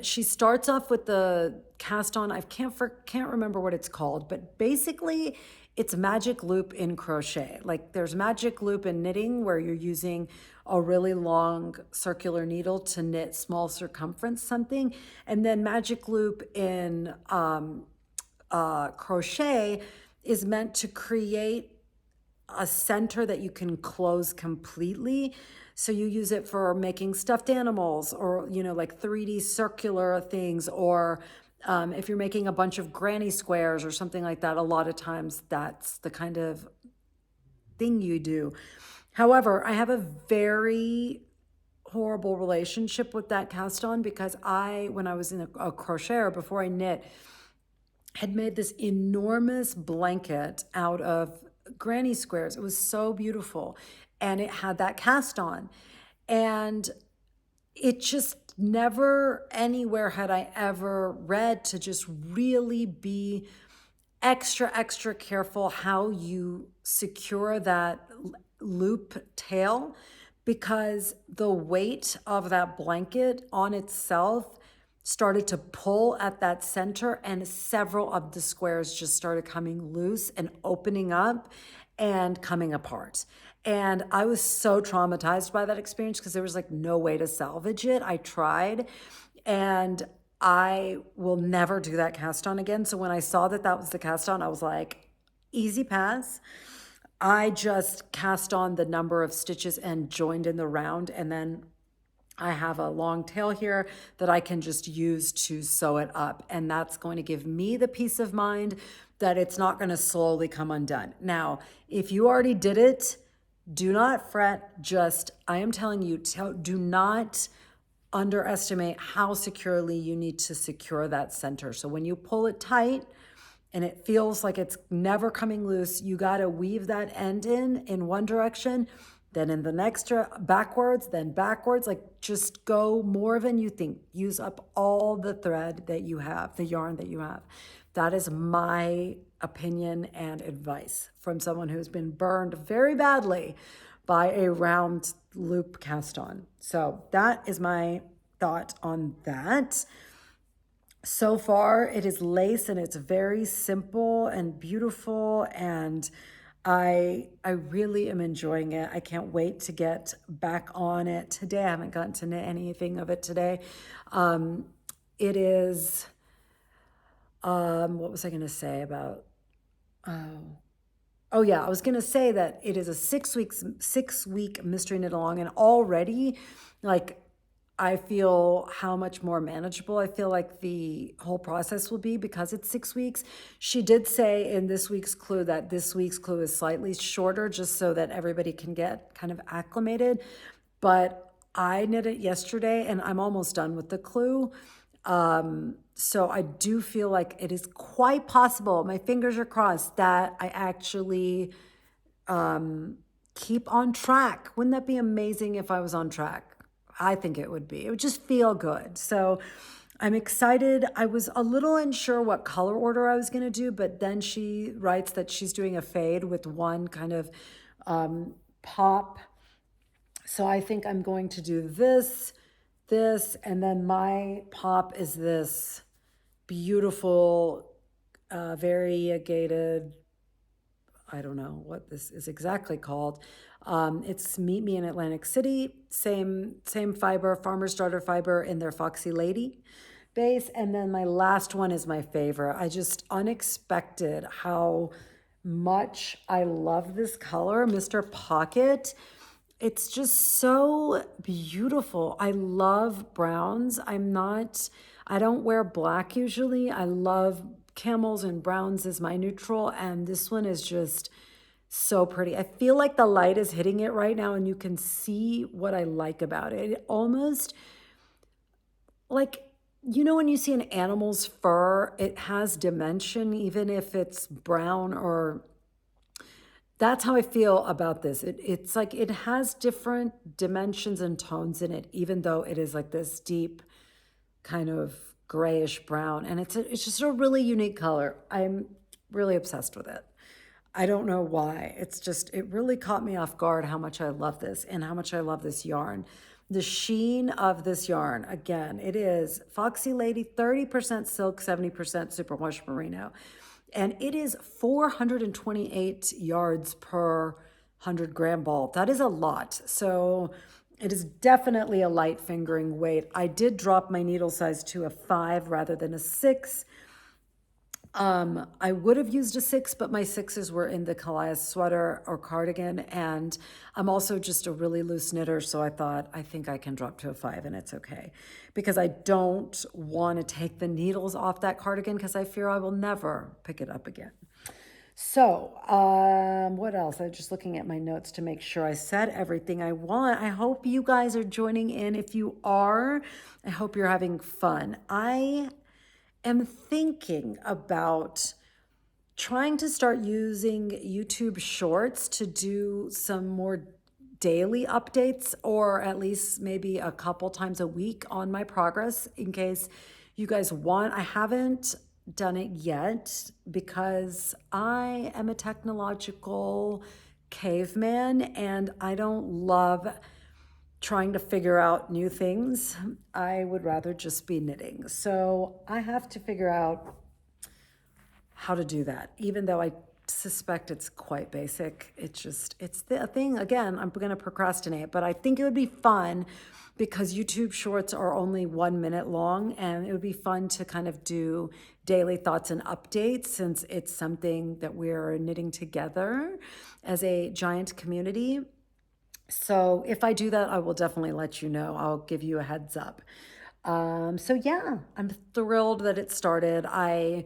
She starts off with the cast on. I can't remember what it's called, but basically it's magic loop in crochet. Like there's magic loop in knitting where you're using a really long circular needle to knit small circumference something, and then magic loop in crochet is meant to create a center that you can close completely. So you use it for making stuffed animals or, you know, like 3D circular things, or if you're making a bunch of granny squares or something like that, a lot of times that's the kind of thing you do. However, I have a very horrible relationship with that cast on because when I was in a crocheter before I knit, had made this enormous blanket out of granny squares. It was so beautiful. And it had that cast on. And it just never anywhere had I ever read to just really be extra careful how you secure that loop tail, because the weight of that blanket on itself started to pull at that center, and several of the squares just started coming loose and opening up and coming apart. And I was so traumatized by that experience because there was like no way to salvage it. I tried, and I will never do that cast on again. So when I saw that that was the cast on, I was like, easy pass. I just cast on the number of stitches and joined in the round, and then I have a long tail here that I can just use to sew it up. And that's going to give me the peace of mind that it's not going to slowly come undone. Now, if you already did it, do not fret. Just, I am telling you, do not underestimate how securely you need to secure that center. So when you pull it tight and it feels like it's never coming loose, you got to weave that end in one direction, then in the next backwards, then backwards, like just go more than you think. Use up all the thread that you have, the yarn that you have. That is my opinion and advice from someone who's been burned very badly by a round loop cast on. So that is my thought on that. So far, it is lace and it's very simple and beautiful, and I really am enjoying it. I can't wait to get back on it today. I haven't gotten to knit anything of it today. It is, what was I going to say about, oh yeah, I was going to say that it is a 6 week mystery knit along, and already like I feel how much more manageable I feel like the whole process will be because it's 6 weeks. She did say in this week's clue that this week's clue is slightly shorter just so that everybody can get kind of acclimated. But I knit it yesterday and I'm almost done with the clue. So I do feel like it is quite possible, my fingers are crossed, that I actually keep on track. Wouldn't that be amazing if I was on track? I think it would be. It would just feel good. So I'm excited. I was a little unsure what color order I was going to do, but then she writes that she's doing a fade with one kind of pop. So I think I'm going to do this, and then my pop is this beautiful, variegated, I don't know what this is exactly called. It's Meet Me in Atlantic City, same fiber, Farmer's Daughter fiber in their Foxy Lady base. And then my last one is my favorite. I just unexpected how much I love this color, Mr. Pocket. It's just so beautiful. I love browns. I don't wear black usually. I love camels and browns as my neutral, and this one is just so pretty. I feel like the light is hitting it right now and you can see what I like about it. It almost like, you know, when you see an animal's fur, it has dimension, even if it's brown, or that's how I feel about this. It's like it has different dimensions and tones in it, even though it is like this deep kind of grayish brown. And it's just a really unique color. I'm really obsessed with it. I don't know why. It really caught me off guard how much I love this and how much I love this yarn. The sheen of this yarn, again, it is Foxy Lady, 30% silk, 70% superwash merino. And it is 428 yards per 100-gram ball. That is a lot. So it is definitely a light fingering weight. I did drop my needle size to a 5 rather than a 6. I would have used a 6, but my 6s were in the Kallias sweater or cardigan, and I'm also just a really loose knitter, so I think I can drop to a 5 and it's okay. Because I don't want to take the needles off that cardigan because I fear I will never pick it up again. So, what else? I'm just looking at my notes to make sure I said everything I want. I hope you guys are joining in. If you are, I hope you're having fun. I am thinking about trying to start using YouTube Shorts to do some more daily updates, or at least maybe a couple times a week on my progress in case you guys want. I haven't done it yet because I am a technological caveman and I don't love trying to figure out new things. I would rather just be knitting. So I have to figure out how to do that, even though I suspect it's quite basic. It's the thing, again, I'm going to procrastinate, but I think it would be fun because YouTube shorts are only 1 minute long, and it would be fun to kind of do daily thoughts and updates since it's something that we're knitting together as a giant community. So if I do that, I will definitely let you know. I'll give you a heads up. So yeah, I'm thrilled that it started. I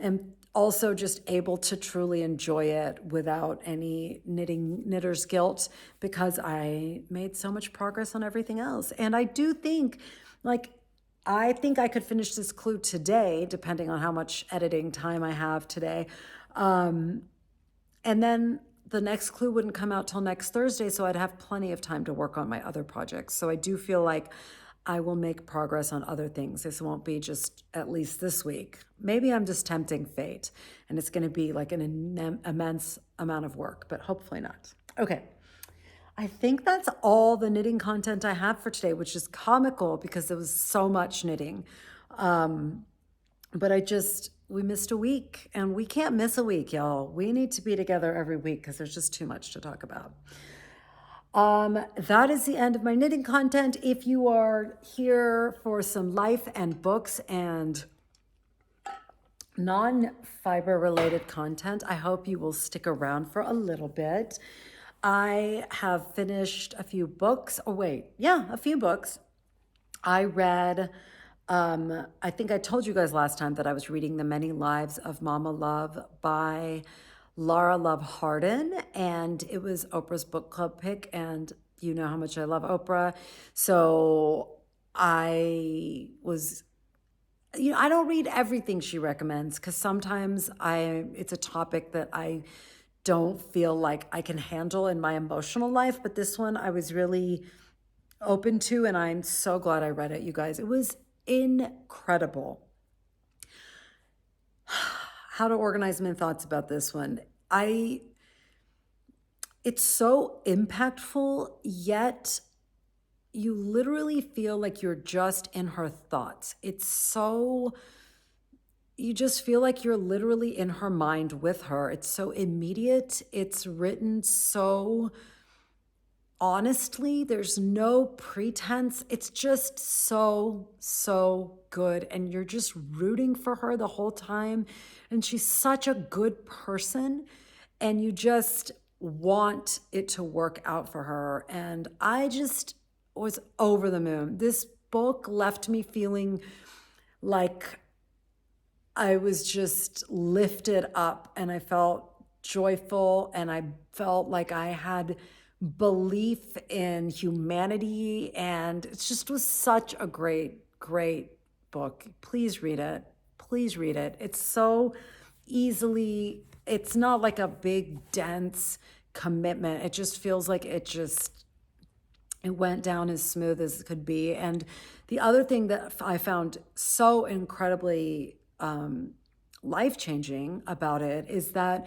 am also just able to truly enjoy it without any knitter's guilt because I made so much progress on everything else. And I do think, I think I could finish this clue today, depending on how much editing time I have today. And then the next clue wouldn't come out till next Thursday, so I'd have plenty of time to work on my other projects. So I do feel like I will make progress on other things. This won't be just at least this week. Maybe I'm just tempting fate and it's going to be like an immense amount of work, but hopefully not. Okay. I think that's all the knitting content I have for today, which is comical because there was so much knitting. But I just we missed a week, and we can't miss a week, y'all. We need to be together every week because there's just too much to talk about. That is the end of my knitting content. If you are here for some life and books and non-fiber related content, I hope you will stick around for a little bit. I have finished a few books. A few books. I read, I think I told you guys last time that I was reading The Many Lives of Mama Love by Lara Love Hardin, and it was Oprah's book club pick, and you know how much I love Oprah. So I was, I don't read everything she recommends because sometimes it's a topic that I don't feel like I can handle in my emotional life, but this one I was really open to, and I'm so glad I read it, you guys. It was incredible. How to organize my thoughts about this one. It's so impactful, yet you literally feel like you're just in her thoughts. You just feel like you're literally in her mind with her. It's so immediate. It's written so honestly. There's no pretense. It's just so good. And you're just rooting for her the whole time. And she's such a good person. And you just want it to work out for her. And I just was over the moon. This book left me feeling like I was just lifted up, and I felt joyful, and I felt like I had belief in humanity, and it just was such a great book. Please read it. Please read it. It's so easily, it's not like a big dense commitment. It just feels like it went down as smooth as it could be. And the other thing that I found so incredibly life-changing about it is that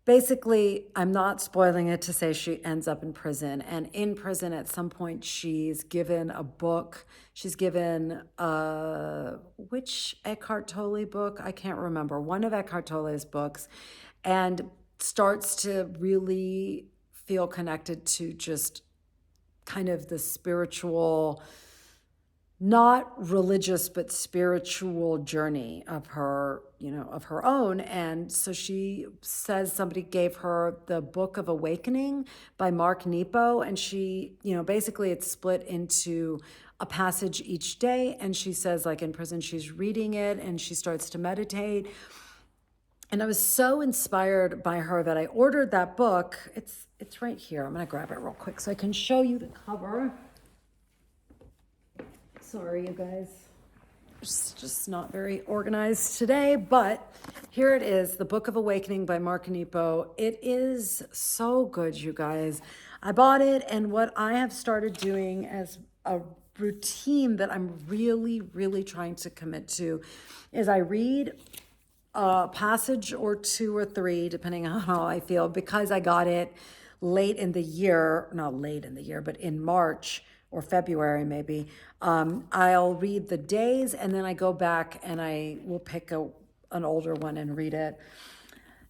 basically, I'm not spoiling it to say she ends up in prison. And in prison, at some point, she's given a book. She's given which Eckhart Tolle book? I can't remember. One of Eckhart Tolle's books, and starts to really feel connected to just kind of the spiritual, not religious, but spiritual journey of her, of her own. And so she says somebody gave her the Book of Awakening by Mark Nepo. And she, basically it's split into a passage each day. And she says, like in prison, she's reading it and she starts to meditate. And I was so inspired by her that I ordered that book. It's right here. I'm going to grab it real quick so I can show you the cover. Sorry, you guys. It's just not very organized today, but here it is, The Book of Awakening by Mark Nepo. It is so good, you guys. I bought it, and what I have started doing as a routine that I'm really trying to commit to is I read a passage or two or three, depending on how I feel, because I got it late in the year, not late in the year, but in March or February maybe. I'll read the days, and then I go back and I will pick an older one and read it.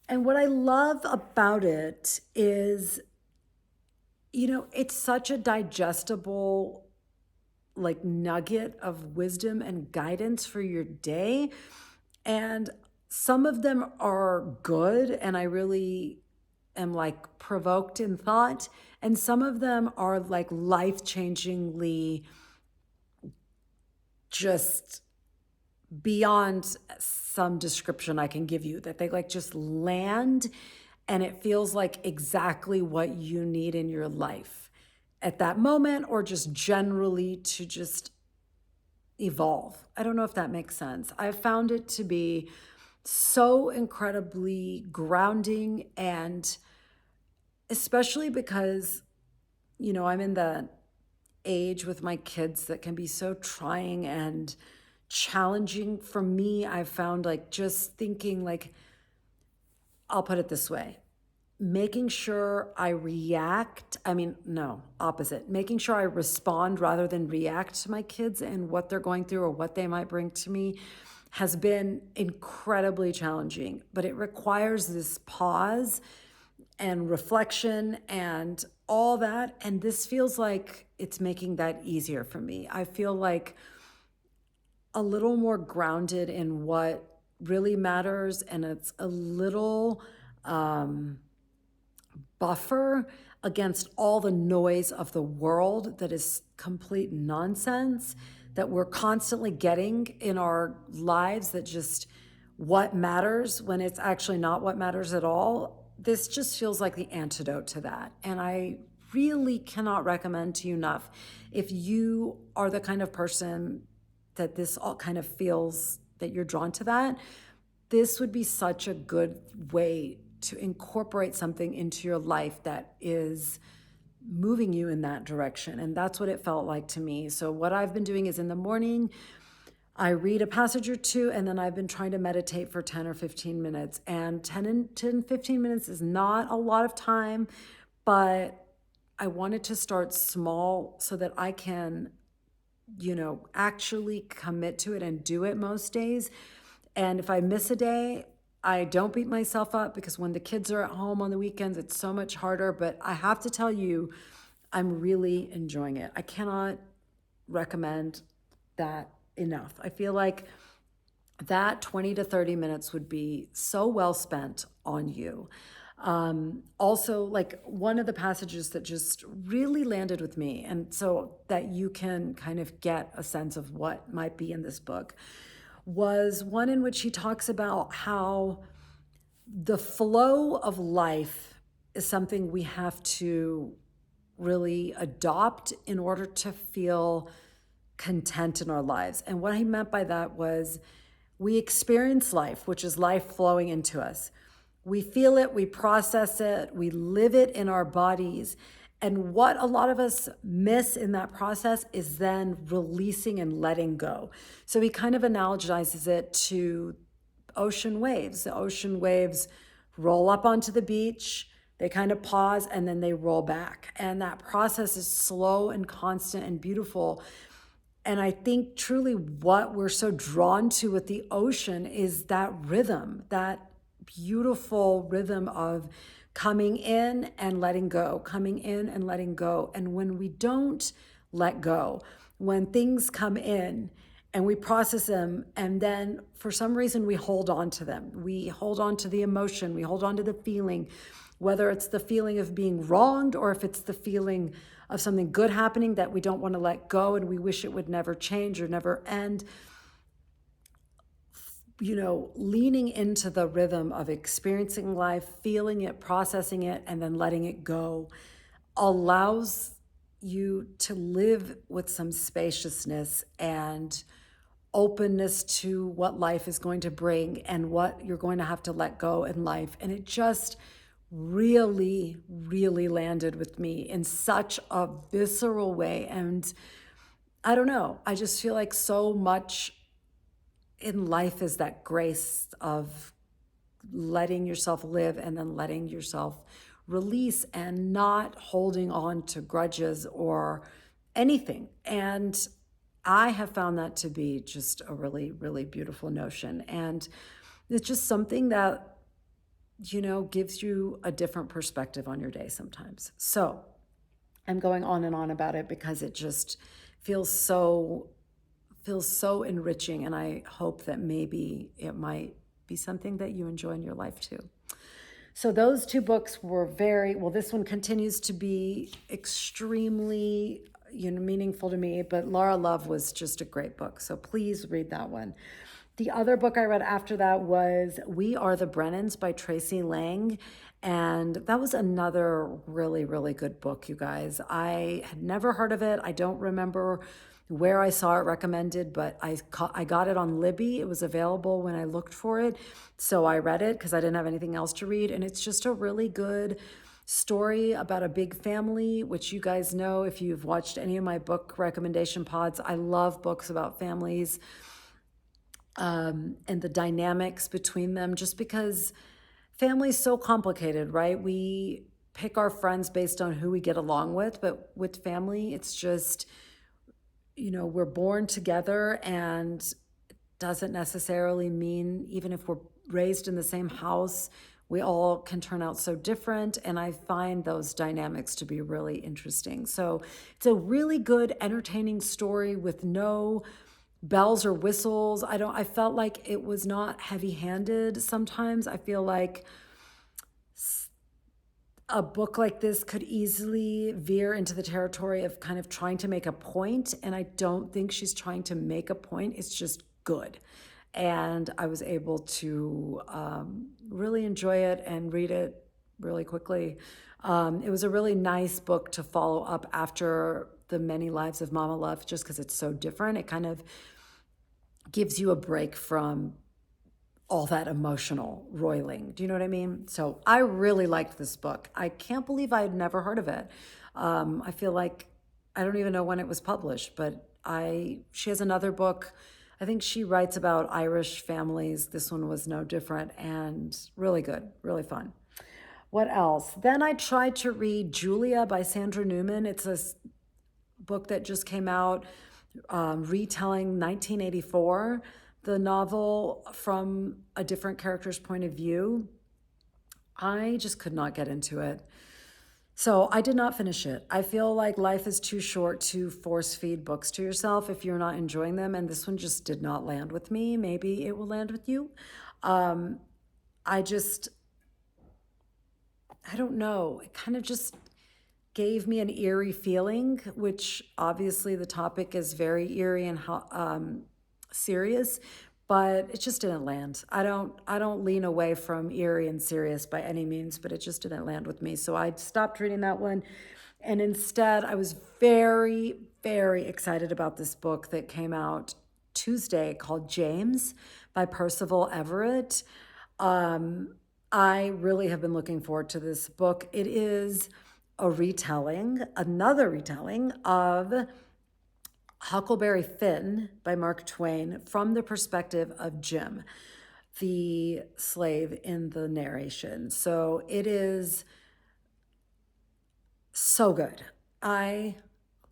And what I love about it is, it's such a digestible like nugget of wisdom and guidance for your day. And some of them are good, and I really am like provoked in thought. And some of them are like life-changingly just beyond some description I can give you, that they like just land, and it feels like exactly what you need in your life at that moment, or just generally to just evolve. I don't know if that makes sense. I found it to be so incredibly grounding, and especially because, I'm in the age with my kids that can be so trying and challenging. For me, I've found like just thinking like, I'll put it this way, making sure I making sure I respond rather than react to my kids and what they're going through or what they might bring to me has been incredibly challenging, but it requires this pause and reflection and all that. And this feels like it's making that easier for me. I feel like a little more grounded in what really matters, and it's a little buffer against all the noise of the world that is complete nonsense that we're constantly getting in our lives, that just what matters when it's actually not what matters at all. This just feels like the antidote to that. And I really cannot recommend to you enough, if you are the kind of person that this all kind of feels that you're drawn to that, this would be such a good way to incorporate something into your life that is moving you in that direction. And that's what it felt like to me. So what I've been doing is, in the morning, I read a passage or two, and then I've been trying to meditate for 10 or 15 minutes. And 15 minutes is not a lot of time, but I wanted to start small so that I can, actually commit to it and do it most days. And if I miss a day, I don't beat myself up, because when the kids are at home on the weekends, it's so much harder. But I have to tell you, I'm really enjoying it. I cannot recommend that enough. I feel like that 20 to 30 minutes would be so well spent on you. Also, like, one of the passages that just really landed with me, and so that you can kind of get a sense of what might be in this book, was one in which he talks about how the flow of life is something we have to really adopt in order to feel content in our lives. And what he meant by that was, we experience life, which is life flowing into us. We feel it, we process it, we live it in our bodies. And what a lot of us miss in that process is then releasing and letting go. So he kind of analogizes it to ocean waves. The ocean waves roll up onto the beach, they kind of pause, and then they roll back. And that process is slow and constant and beautiful. And I think truly what we're so drawn to with the ocean is that rhythm, that beautiful rhythm of coming in and letting go, coming in and letting go. And when we don't let go, when things come in and we process them, and then for some reason we hold on to them, we hold on to the emotion, we hold on to the feeling, whether it's the feeling of being wronged or if it's the feeling of something good happening that we don't want to let go and we wish it would never change or never end. Leaning into the rhythm of experiencing life, feeling it, processing it, and then letting it go allows you to live with some spaciousness and openness to what life is going to bring and what you're going to have to let go in life. And it just really, really landed with me in such a visceral way. And I don't know, I just feel like so much in life is that grace of letting yourself live and then letting yourself release and not holding on to grudges or anything. And I have found that to be just a really, really beautiful notion. And it's just something that, gives you a different perspective on your day sometimes. So I'm going on and on about it because it just feels so enriching, and I hope that maybe it might be something that you enjoy in your life too. So those two books were this one continues to be extremely meaningful to me, but Lara Love was just a great book, so please read that one. The other book I read after that was We Are the Brennans by Tracey Lange. And that was another really, really good book, you guys. I had never heard of it. I don't remember where I saw it recommended, but I got it on Libby. It was available when I looked for it. So I read it because I didn't have anything else to read. And it's just a really good story about a big family, which you guys know if you've watched any of my book recommendation pods. I love books about families and the dynamics between them, just because family's so complicated, right? We pick our friends based on who we get along with, but with family, it's just, we're born together, and doesn't necessarily mean, even if we're raised in the same house, we all can turn out so different. And I find those dynamics to be really interesting. So it's a really good, entertaining story with no bells or whistles. I felt like it was not heavy-handed sometimes. I feel like a book like this could easily veer into the territory of kind of trying to make a point, and I don't think she's trying to make a point. It's just good. And I was able to really enjoy it and read it really quickly. It was a really nice book to follow up after The Many Lives of Mama Love, just because it's so different. It kind of gives you a break from all that emotional roiling. Do you know what I mean? So I really liked this book. I can't believe I had never heard of it. I feel like I don't even know when it was published, but she has another book. I think she writes about Irish families. This one was no different, and really good, really fun. What else? Then I tried to read Julia by Sandra Newman. It's a book that just came out, retelling 1984, the novel from a different character's point of view. I just could not get into it. So I did not finish it. I feel like life is too short to force feed books to yourself if you're not enjoying them. And this one just did not land with me. Maybe it will land with you. I don't know. It kind of just gave me an eerie feeling, which obviously the topic is very eerie and serious, but it just didn't land. I don't lean away from eerie and serious by any means, but it just didn't land with me. So I stopped reading that one. And instead, I was very, very excited about this book that came out Tuesday called James by Percival Everett. I really have been looking forward to this book. It is another retelling of Huckleberry Finn by Mark Twain from the perspective of Jim, the slave in the narration. So it is so good. I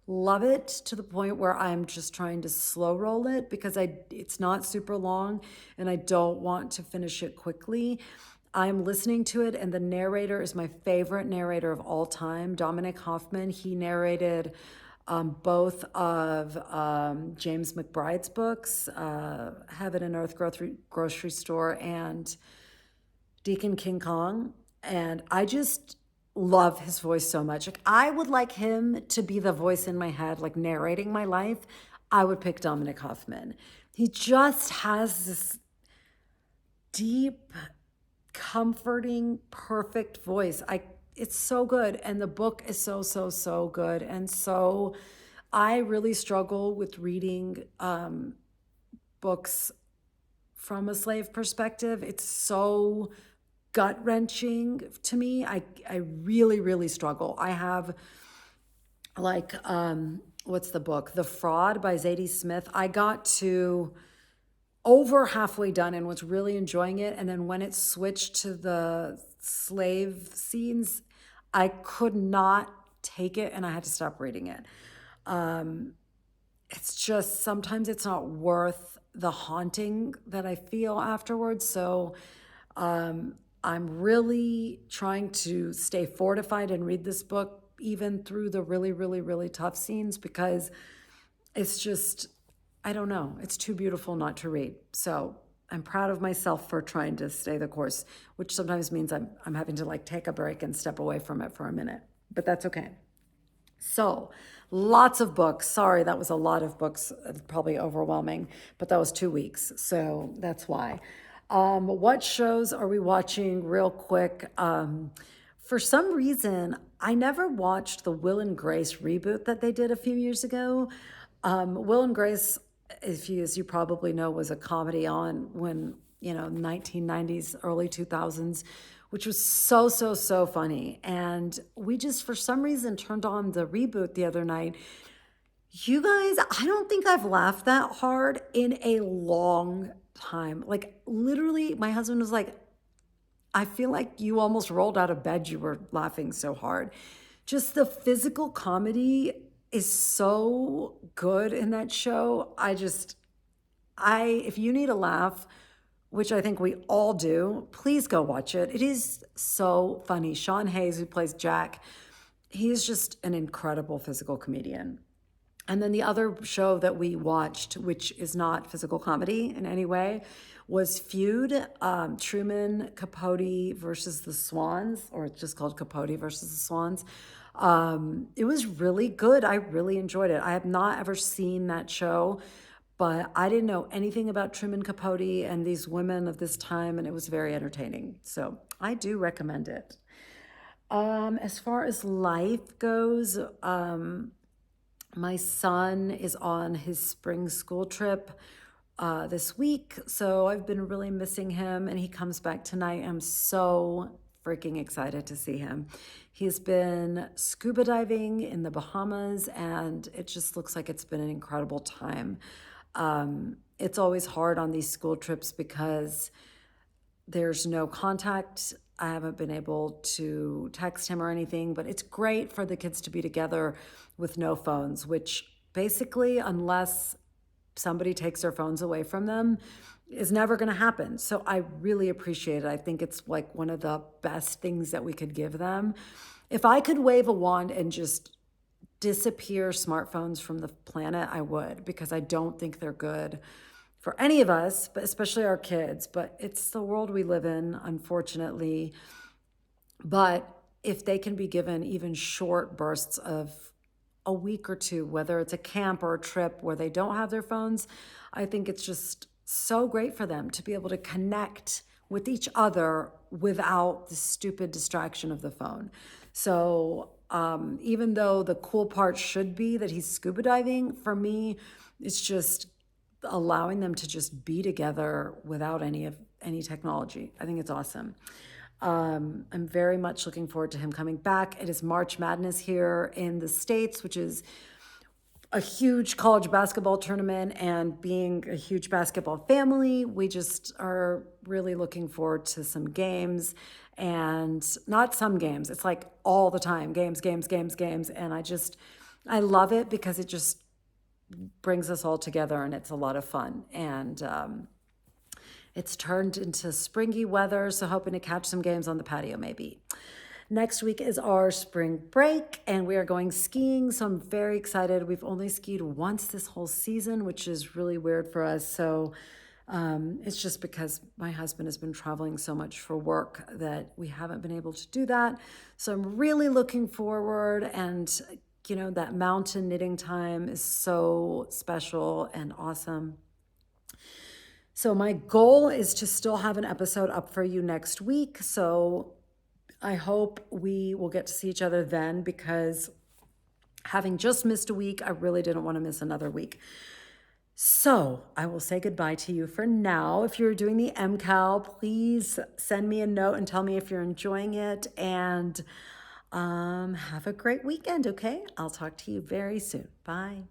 love it to the point where I'm just trying to slow roll it because it's not super long and I don't want to finish it quickly. I'm listening to it, and the narrator is my favorite narrator of all time, Dominic Hoffman. He narrated both of James McBride's books, Heaven and Earth Grocery Store, and Deacon King Kong. And I just love his voice so much. Like, I would like him to be the voice in my head, like narrating my life. I would pick Dominic Hoffman. He just has this deep, comforting, perfect voice. It's so good, and the book is so good. And so I really struggle with reading books from a slave perspective. It's so gut-wrenching to me. I really struggle. I have like what's the book? The Fraud by Zadie Smith. I got to over halfway done and was really enjoying it. And then when it switched to the slave scenes, I could not take it and I had to stop reading it. It's just, sometimes it's not worth the haunting that I feel afterwards. So I'm really trying to stay fortified and read this book even through the really tough scenes, because it's just, I don't know, it's too beautiful not to read. So I'm proud of myself for trying to stay the course, which sometimes means I'm having to like take a break and step away from it for a minute, but that's okay. So lots of books. Sorry, that was a lot of books, probably overwhelming, but that was 2 weeks. So that's why. What shows are we watching real quick? For some reason, I never watched the Will and Grace reboot that they did a few years ago. Will and Grace, as you probably know, was a comedy on when, 1990s, early 2000s, which was so funny. And we just, for some reason, turned on the reboot the other night. You guys, I don't think I've laughed that hard in a long time. Like, literally, my husband was like, I feel like you almost rolled out of bed. You were laughing so hard. Just the physical comedy is so good in that show. if you need a laugh, which I think we all do, please go watch it. It is so funny. Sean Hayes, who plays Jack, he's just an incredible physical comedian. And then the other show that we watched, which is not physical comedy in any way, was Feud, Truman Capote versus the Swans, or it's just called Capote versus the Swans. It was really good. I really enjoyed it. I have not ever seen that show, but I didn't know anything about Truman Capote and these women of this time, and it was very entertaining. So I do recommend it. As far as life goes, my son is on his spring school trip this week, so I've been really missing him, and he comes back tonight. I'm so freaking excited to see him. He's been scuba diving in the Bahamas, and it just looks like it's been an incredible time. It's always hard on these school trips because there's no contact. I haven't been able to text him or anything, but it's great for the kids to be together with no phones, which basically, unless somebody takes their phones away from them, is never going to happen. So I really appreciate it. I think it's like one of the best things that we could give them. If I could wave a wand and just disappear smartphones from the planet, I would, because I don't think they're good for any of us, but especially our kids. But it's the world we live in, unfortunately. But if they can be given even short bursts of a week or two, whether it's a camp or a trip where they don't have their phones, I think it's just so great for them to be able to connect with each other without the stupid distraction of the phone. So even though the cool part should be that he's scuba diving, for me, it's just allowing them to just be together without any technology. I think it's awesome. I'm very much looking forward to him coming back. It is March Madness here in the States, which is a huge college basketball tournament, and being a huge basketball family, we just are really looking forward to some games, and not some games. It's like all the time, games. And I love it because it just brings us all together, and it's a lot of fun. And it's turned into springy weather, so hoping to catch some games on the patio maybe. Next week is our spring break, and we are going skiing, so I'm very excited. We've only skied once this whole season, which is really weird for us. So it's just because my husband has been traveling so much for work that we haven't been able to do that. So I'm really looking forward, and that mountain knitting time is so special and awesome. So my goal is to still have an episode up for you next week. So I hope we will get to see each other then, because having just missed a week, I really didn't want to miss another week. So I will say goodbye to you for now. If you're doing the MKAL, please send me a note and tell me if you're enjoying it, and have a great weekend, okay? I'll talk to you very soon. Bye.